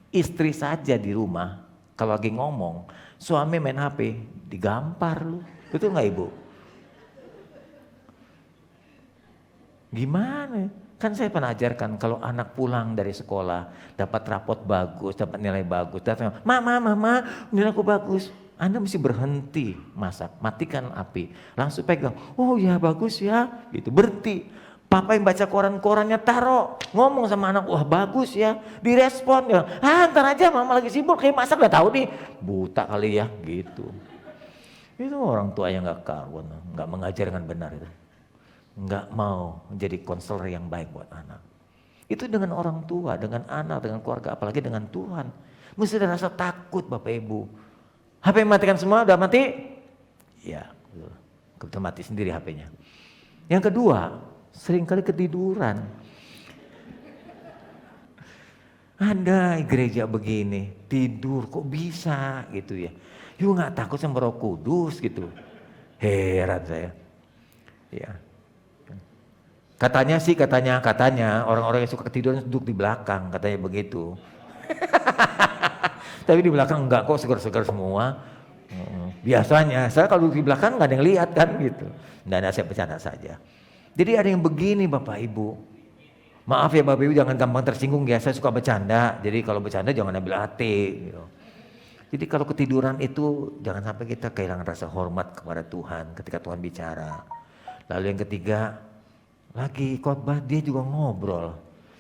Istri saja di rumah, kalau lagi ngomong, suami main HP, digampar lu. Betul nggak Ibu? Gimana? Kan saya pernah ajarkan kalau anak pulang dari sekolah, dapat rapot bagus, dapat nilai bagus, datang, mama, nilai aku bagus. Anda mesti berhenti masak, matikan api, langsung pegang. Oh ya bagus ya, gitu berhenti. Papa yang baca koran-korannya taruh, ngomong sama anak, wah bagus ya, direspon ya. Ntar aja mama lagi sibuk, kayak masak udah tahu nih, buta kali ya, gitu. Itu orang tua yang nggak karuan, nggak mengajar dengan benar itu, nggak mau menjadi konselor yang baik buat anak. Itu dengan orang tua, dengan anak, dengan keluarga, apalagi dengan Tuhan. Mesti ada rasa takut Bapak Ibu. HP matikan semua, udah mati? Ya, kebetulan mati sendiri HP-nya. Yang kedua, seringkali ketiduran. Ada gereja begini, tidur kok bisa gitu ya. Yuk gak takut sama Roh Kudus gitu. Heran saya. Ya. Katanya orang-orang yang suka ketiduran duduk di belakang, katanya begitu. Tapi di belakang enggak kok, segar-segar semua. Biasanya, saya kalau di belakang nggak ada yang lihat kan gitu. Dan saya bercanda saja. Jadi ada yang begini Bapak Ibu. Maaf ya Bapak Ibu, jangan gampang tersinggung ya, saya suka bercanda. Jadi kalau bercanda jangan ambil hati. Gitu. Jadi kalau ketiduran itu jangan sampai kita kehilangan rasa hormat kepada Tuhan ketika Tuhan bicara. Lalu yang ketiga, lagi khotbah dia juga ngobrol.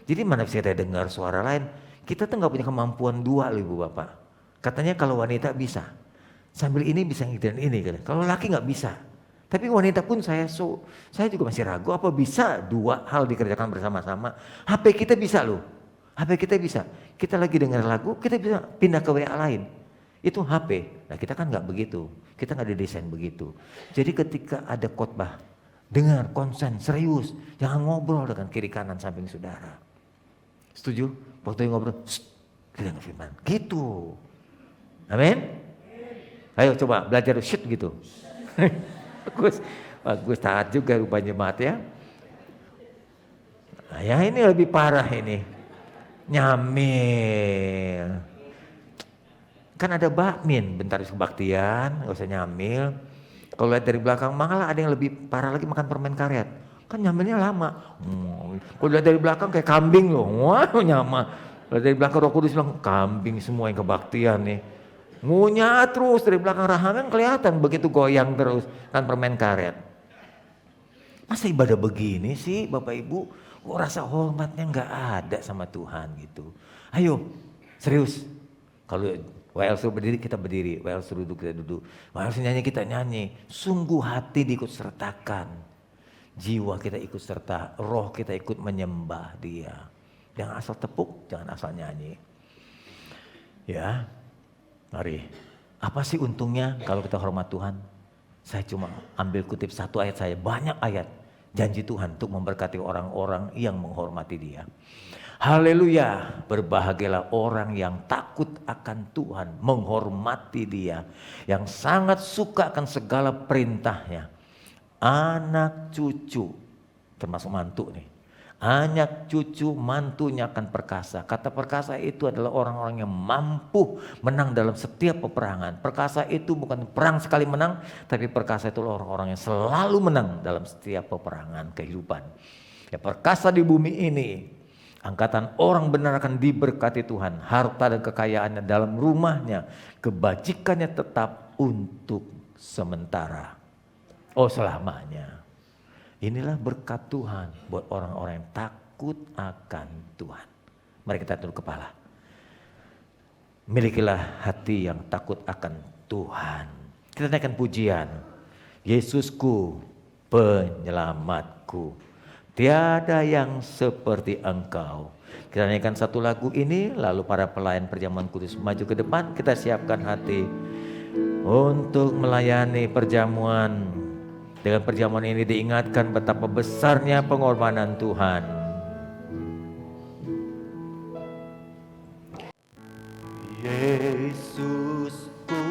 Jadi mana bisa kita dengar suara lain? Kita tuh nggak punya kemampuan dua loh Ibu Bapak. Katanya kalau wanita bisa, sambil ini bisa ngiderin ini. Kalau laki nggak bisa. Tapi wanita pun saya juga masih ragu apa bisa 2 hal dikerjakan bersama-sama. HP kita bisa loh. HP kita bisa. Kita lagi dengar lagu, kita bisa pindah ke WA lain. Itu HP. Nah kita kan nggak begitu. Kita nggak didesain begitu. Jadi ketika ada khotbah, dengar, konsen, serius. Jangan ngobrol dengan kiri kanan samping saudara. Setuju? Waktu ngobrol, kita ngefirman. Gitu. Amin? Ayo coba belajar shit gitu. Bagus taat juga rupanya Mat ya. Nah, ya ini lebih parah ini. Nyamil. Kan ada bakmin, bentar kebaktian, gak usah nyamil. Kalau lihat dari belakang malah ada yang lebih parah lagi makan permen karet. Kan nyamilnya lama. Kalau lihat dari belakang kayak kambing loh. Wah nyama. Kalau dari belakang Roh Kudus bilang kambing semua yang kebaktian nih. Ngunyah terus dari belakang Rahaman kelihatan begitu goyang terus kan permen karet. Masa ibadah begini sih Bapak Ibu? Kok rasa hormatnya nggak ada sama Tuhan gitu. Ayo serius. Kalau WL suruh berdiri kita berdiri. WL suruh duduk kita duduk. WL suruh nyanyi kita nyanyi. Sungguh hati diikut sertakan. Jiwa kita ikut serta, roh kita ikut menyembah Dia. Jangan asal tepuk, jangan asal nyanyi. Ya, mari. Apa sih untungnya kalau kita hormat Tuhan? Saya cuma ambil kutip 1 ayat saya, banyak ayat. Janji Tuhan untuk memberkati orang-orang yang menghormati Dia. Haleluya, berbahagialah orang yang takut akan Tuhan, menghormati Dia, yang sangat suka akan segala perintahnya. anak cucu, termasuk mantu nih. Anak cucu mantunya akan perkasa. Kata perkasa itu adalah orang-orang yang mampu menang dalam setiap peperangan. Perkasa itu bukan perang sekali menang, tapi perkasa itu orang-orang yang selalu menang dalam setiap peperangan kehidupan. Ya, perkasa di bumi ini, angkatan orang benar akan diberkati Tuhan. Harta dan kekayaannya dalam rumahnya, kebajikannya tetap untuk sementara. Oh, selamanya. Inilah berkat Tuhan buat orang-orang yang takut akan Tuhan. Mari kita tunduk kepala. Milikilah hati yang takut akan Tuhan. Kita naikkan pujian. Yesusku, penyelamatku. Tiada yang seperti Engkau. Kita naikkan satu lagu ini, lalu para pelayan perjamuan kudus maju ke depan. Kita siapkan hati untuk melayani perjamuan. Dengan perjamuan ini diingatkan betapa besarnya pengorbanan Tuhan. Yesusku,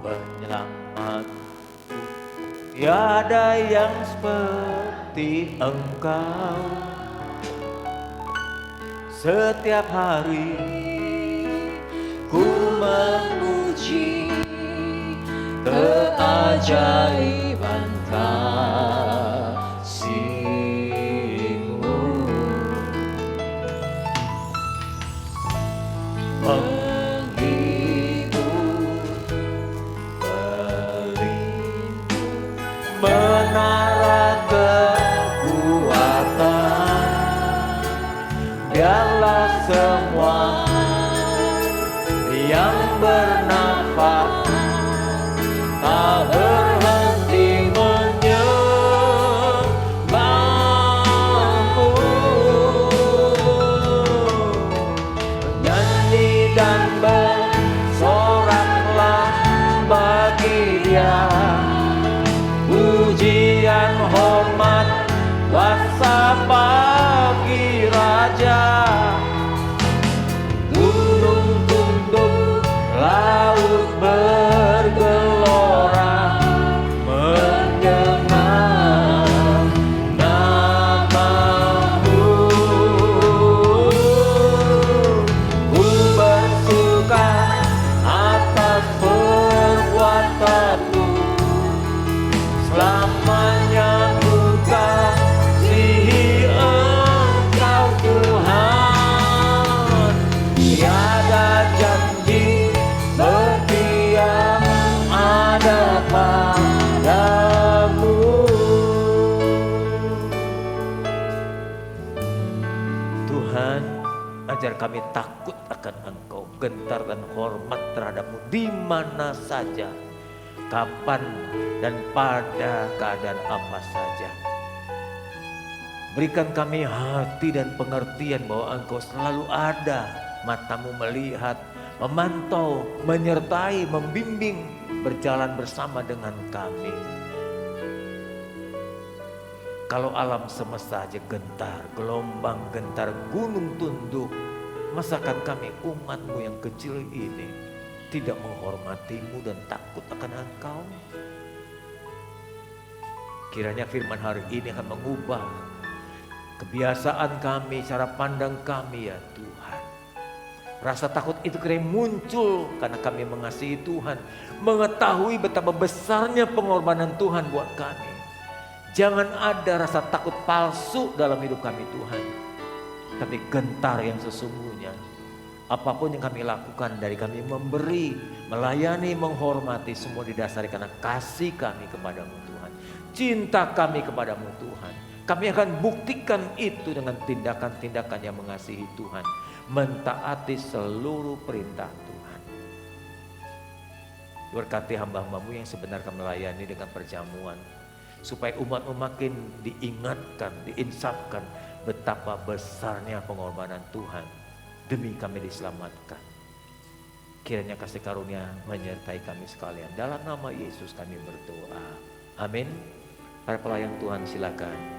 penyelamatku, tiada yang seperti Engkau. Setiap hari ku memuji keajaiban kasih-Mu, menghibur, pelindung, menara kekuatan. Biarlah semua yang bernafas tak berhenti menyembah-Mu. Nyanyi dan bersoraklah bagi Dia, pujian, hormat, kuasa bagi Raja. Gunung tunduk, laut bergelora, mendengar nama-Mu. Ku bersuka atas perbuatan-Mu, selamanya ku kasihi Engkau Tuhan. Tiada janji setia ada padamu. Tuhan, ajar kami takut akan Engkau, gentar dan hormat terhadap-Mu di mana saja, kapan dan pada keadaan apa saja. Berikan kami hati dan pengertian bahwa Engkau selalu ada, mata-Mu melihat, memantau, menyertai, membimbing, berjalan bersama dengan kami. Kalau alam semesta aja gentar, gelombang gentar, gunung tunduk, masakan kami umat-Mu yang kecil ini tidak menghormati-Mu dan takut akan Engkau? Kiranya firman hari ini akan mengubah kebiasaan kami, cara pandang kami ya Tuhan. Rasa takut itu kiranya muncul karena kami mengasihi Tuhan, mengetahui betapa besarnya pengorbanan Tuhan buat kami. Jangan ada rasa takut palsu dalam hidup kami Tuhan, tapi gentar yang sesungguhnya. Apapun yang kami lakukan, dari kami memberi, melayani, menghormati, semua didasari karena kasih kami kepadamu Tuhan, cinta kami kepadamu Tuhan. Kami akan buktikan itu dengan tindakan-tindakan yang mengasihi Tuhan, mentaati seluruh perintah Tuhan. Berkati hamba-Hamba-Mu yang sebenarnya melayani dengan perjamuan, supaya umat-Mu makin diingatkan, diinsafkan betapa besarnya pengorbanan Tuhan demi kami diselamatkan. Kiranya kasih karunia menyertai kami sekalian. Dalam nama Yesus kami berdoa. Amin. Para pelayan Tuhan silakan.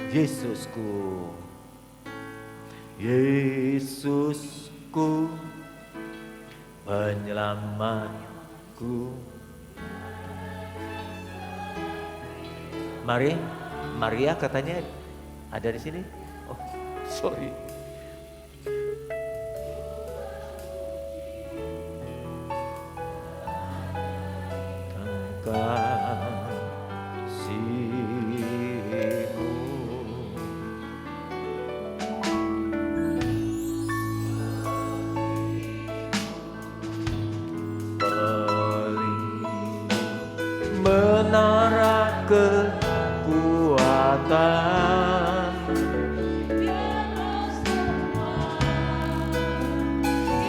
Yesusku, Yesusku, penyelamatku, Ku Maria katanya ada di sini. Oh, sorry. Kasihmu paling menara kekuatan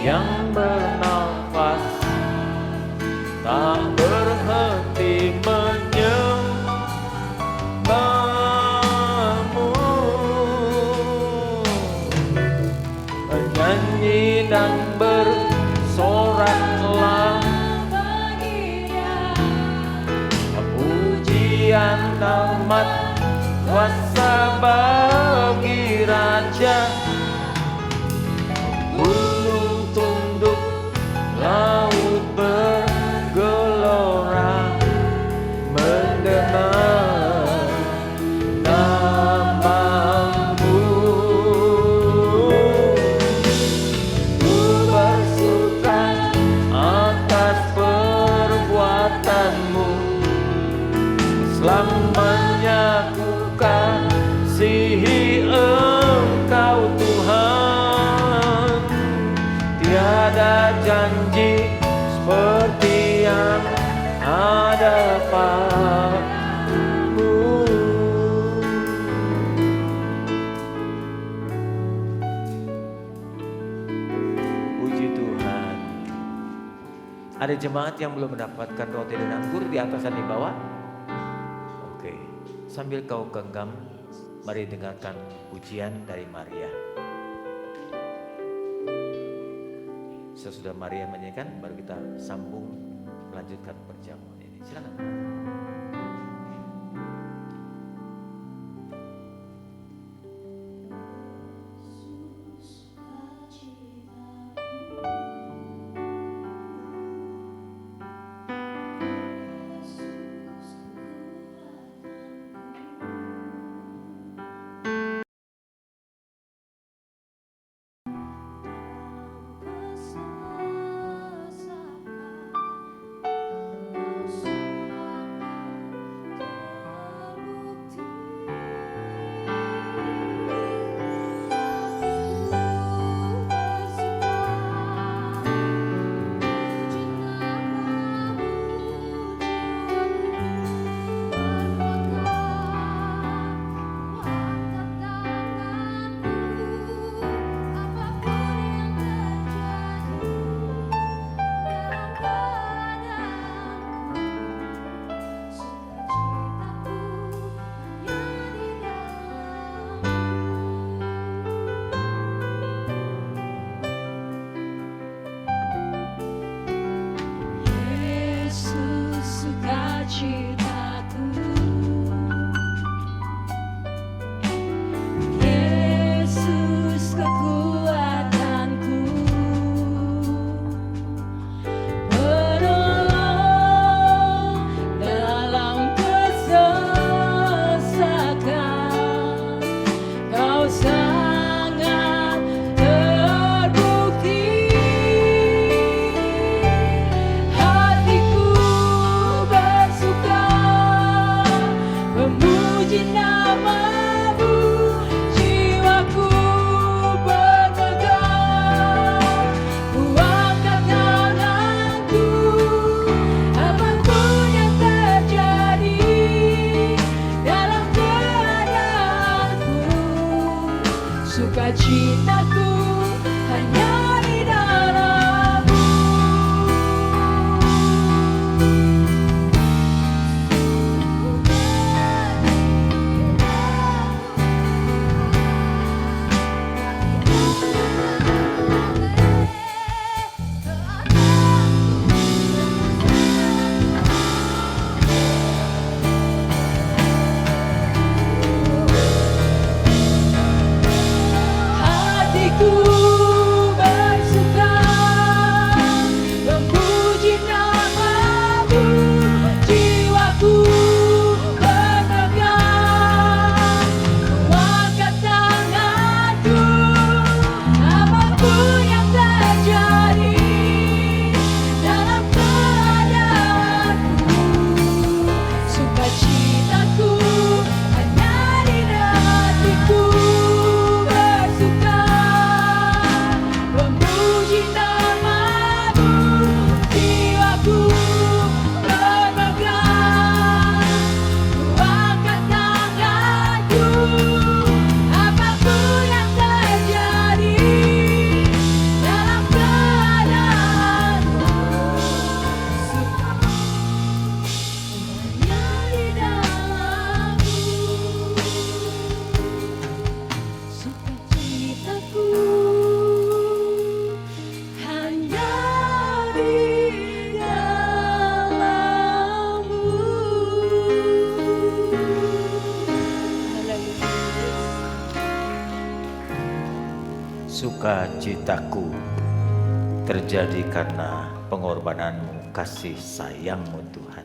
yang bernafas tak berhenti menyembahmu, menyanyi dan bersoraklah pujian amat kuasa bagi Raja. Gunung tunduk, laut bergelora, mendengar namamu. Ku bersuka atas perbuatanmu, selamanya ku kasihi Engkau Tuhan. Tiada janji seperti yang ada padamu. Puji Tuhan. Ada jemaat yang belum mendapatkan roti dan anggur di atas dan di bawah? Oke, sambil kau genggam, mari dengarkan pujian dari Maria. Sesudah Maria menyanyikan, baru kita sambung melanjutkan perjamuan ini. Silakan. sukacitaku terjadi karena pengorbananmu, kasih sayangmu Tuhan.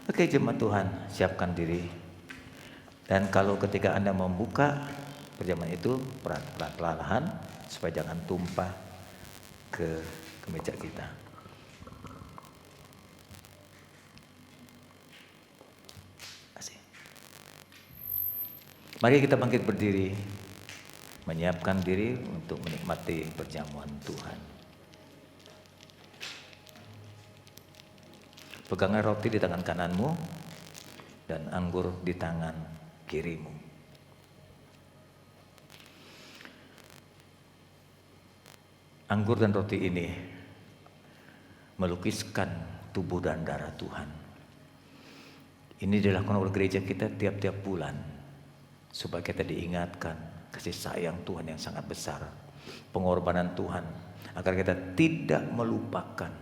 Oke jemaat Tuhan, siapkan diri. Dan kalau ketika Anda membuka perjamuan itu, perlahan-lahan supaya jangan tumpah ke meja kita. Asik. Mari kita bangkit berdiri, menyiapkan diri untuk menikmati perjamuan Tuhan. Peganglah roti di tangan kananmu dan anggur di tangan kirimu. Anggur dan roti ini melukiskan tubuh dan darah Tuhan. Ini dilakukan oleh gereja kita tiap-tiap bulan supaya kita diingatkan kasih sayang Tuhan yang sangat besar, pengorbanan Tuhan, agar kita tidak melupakan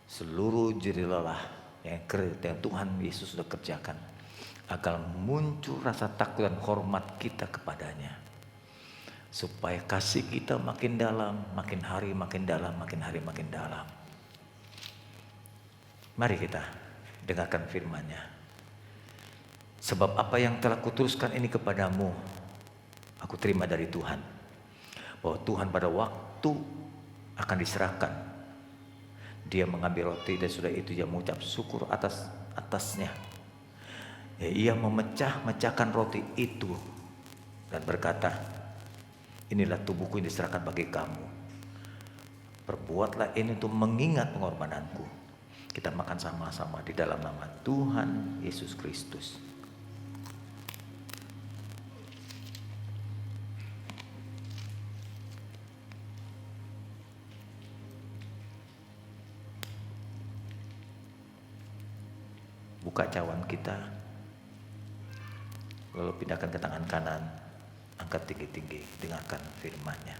seluruh jerih lelah yang Tuhan Yesus sudah kerjakan, agar muncul rasa takut dan hormat kita kepadanya, supaya kasih kita makin dalam, makin hari makin dalam, makin hari makin dalam. Mari kita dengarkan firman-Nya. Sebab apa yang telah kutuliskan ini kepadamu, aku terima dari Tuhan, bahwa Tuhan pada waktu akan diserahkan, Dia mengambil roti dan sudah itu Dia mengucap syukur atasnya. Ya, Ia memecahkan roti itu dan berkata, inilah tubuhku yang diserahkan bagi kamu. Perbuatlah ini untuk mengingat pengorbananku. Kita makan sama-sama di dalam nama Tuhan Yesus Kristus. Buka cawan kita, lalu pindahkan ke tangan kanan, angkat tinggi-tinggi, dengarkan firman-Nya.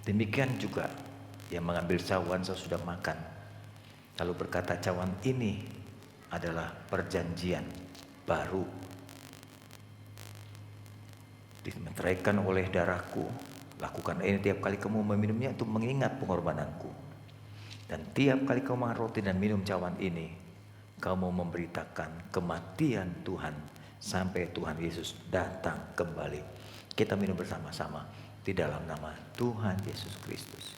Demikian juga yang mengambil cawan sesudah makan, lalu berkata, cawan ini adalah perjanjian baru, dimeteraikan oleh darahku. Lakukan ini tiap kali kamu meminumnya untuk mengingat pengorbananku. Dan tiap kali kamu makan roti dan minum cawan ini, kamu memberitakan kematian Tuhan sampai Tuhan Yesus datang kembali. Kita minum bersama-sama di dalam nama Tuhan Yesus Kristus.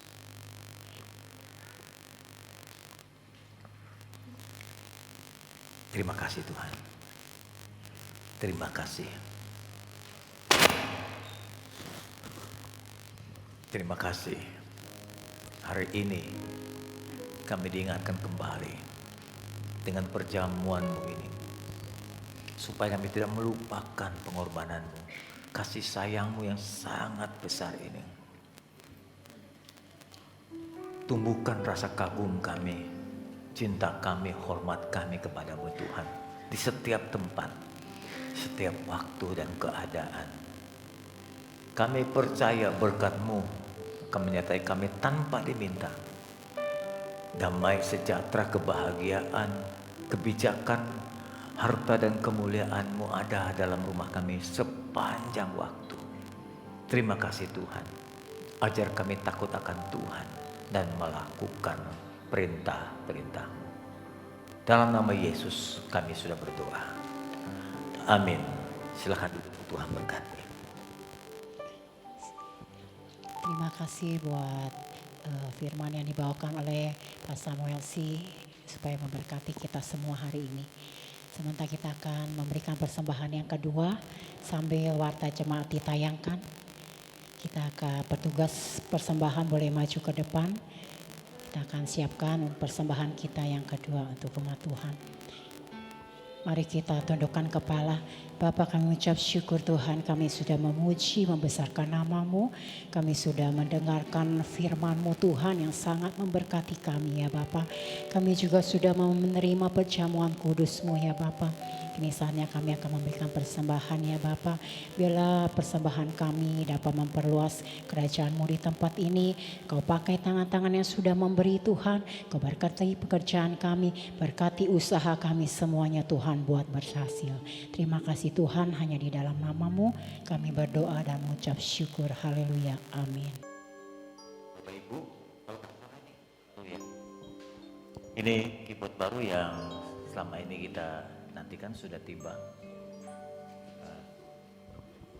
Terima kasih Tuhan. Terima kasih. Terima kasih. Hari ini kami diingatkan kembali dengan perjamuan-Mu ini, supaya kami tidak melupakan pengorbanan-Mu, kasih sayang-Mu yang sangat besar ini. Tumbuhkan rasa kagum kami, cinta kami, hormat kami kepadamu Tuhan, di setiap tempat, setiap waktu dan keadaan. Kami percaya berkat-Mu akan menyertai kami tanpa diminta. Damai, sejahtera, kebahagiaan, kebijakan, harta dan kemuliaan-Mu ada dalam rumah kami sepanjang waktu. Terima kasih Tuhan. Ajar kami takut akan Tuhan dan melakukan perintah-perintah-Mu. Dalam nama Yesus kami sudah berdoa. Amin. Silakan duduk, Tuhan berkati. Terima kasih buat firman yang dibawakan oleh Pak Samuel C. supaya memberkati kita semua hari ini. Sementara kita akan memberikan persembahan yang kedua sambil warta jemaat ditayangkan. Kita akan petugas persembahan boleh maju ke depan. Kita akan siapkan persembahan kita yang kedua untuk rumah Tuhan. Mari kita tundukkan kepala. Bapa, kami ucap syukur Tuhan, kami sudah memuji, membesarkan nama-Mu. Kami sudah mendengarkan firman-Mu Tuhan yang sangat memberkati kami ya Bapa. Kami juga sudah menerima perjamuan kudus-Mu ya Bapa. Kini saatnya kami akan memberikan persembahan ya Bapa. Biarlah persembahan kami dapat memperluas kerajaan-Mu di tempat ini. Kau pakai tangan-tangan yang sudah memberi Tuhan. Kau berkati pekerjaan kami, berkati usaha kami semuanya Tuhan buat berhasil. Terima kasih kasih Tuhan hanya di dalam nama-Mu kami berdoa dan mengucap syukur. Haleluya. Amin. Bapak Ibu, ini keyboard baru yang selama ini kita nantikan sudah tiba.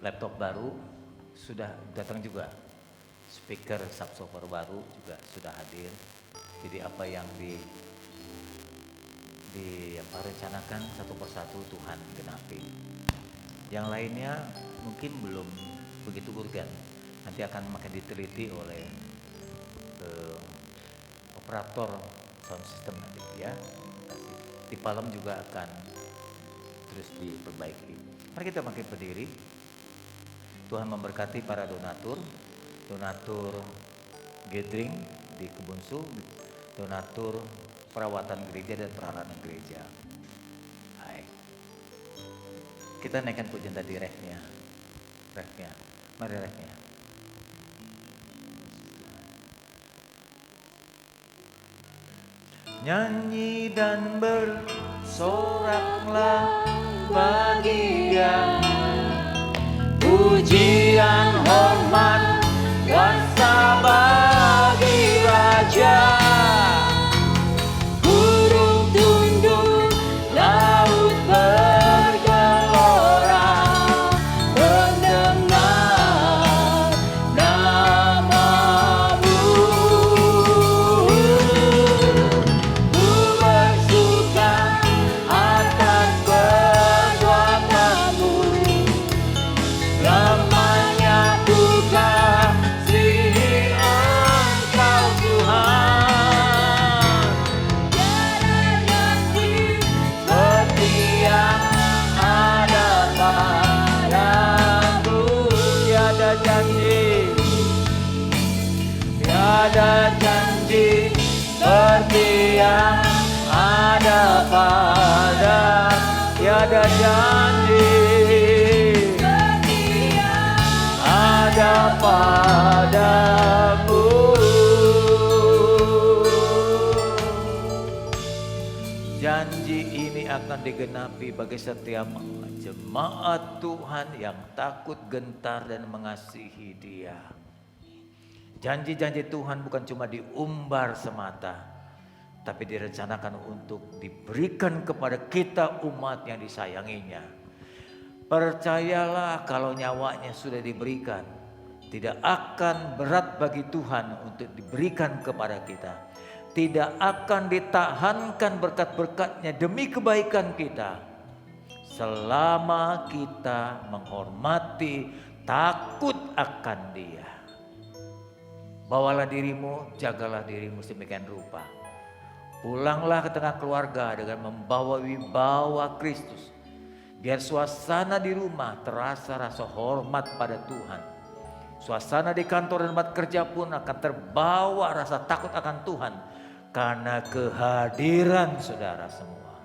Laptop baru sudah datang juga. Speaker subwoofer baru juga sudah hadir. Jadi apa yang rencanakan satu persatu Tuhan genapi. Yang lainnya mungkin belum begitu urgen. Nanti akan makin diteliti oleh operator sound system nanti ya. Di Palem juga akan terus diperbaiki. Mari kita makin berdiri. Tuhan memberkati para donatur gathering di Kebun Su, donatur perawatan gereja dan peralatan gereja. Hai. Kita naikkan pujian tadi refnya. Mari refnya. Nyanyi dan bersoraklah bagi Dia, pujian hormat kuasa bagi Raja. Gunung tunduk, laut bergelora, mendengar nama-Mu. Ku bersuka atas perbuatan-Mu, lamanya ku kasihi Engkau Tuhan. Tiada janji seperti yang ada padamu, tiada janji seperti yang ada padamu. Janji ini akan digenapi bagi setiap jemaat Tuhan yang takut, gentar dan mengasihi Dia. Janji-janji Tuhan bukan cuma diumbar semata, tapi direncanakan untuk diberikan kepada kita umat yang disayanginya. Percayalah kalau nyawanya sudah diberikan, tidak akan berat bagi Tuhan untuk diberikan kepada kita. Tidak akan ditahankan berkat-berkatnya demi kebaikan kita, selama kita menghormati, takut akan Dia. Bawalah dirimu, jagalah dirimu sedemikian rupa. Pulanglah ke tengah keluarga dengan membawa wibawa Kristus. Biar suasana di rumah terasa rasa hormat pada Tuhan. Suasana di kantor dan tempat kerja pun akan terbawa rasa takut akan Tuhan karena kehadiran saudara semua.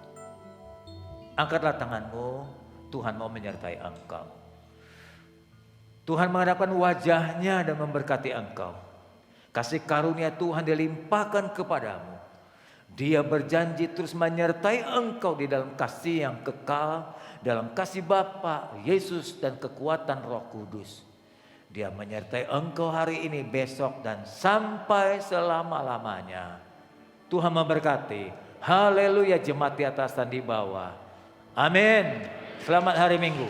Angkatlah tanganmu, Tuhan mau menyertai engkau. Tuhan menghadapkan wajahnya dan memberkati engkau. Kasih karunia Tuhan dilimpahkan kepadamu. Dia berjanji terus menyertai engkau di dalam kasih yang kekal, dalam kasih Bapa, Yesus dan kekuatan Roh Kudus. Dia menyertai engkau hari ini, besok dan sampai selama-lamanya. Tuhan memberkati. Haleluya, jemaat di atas dan di bawah. Amin. Selamat hari Minggu.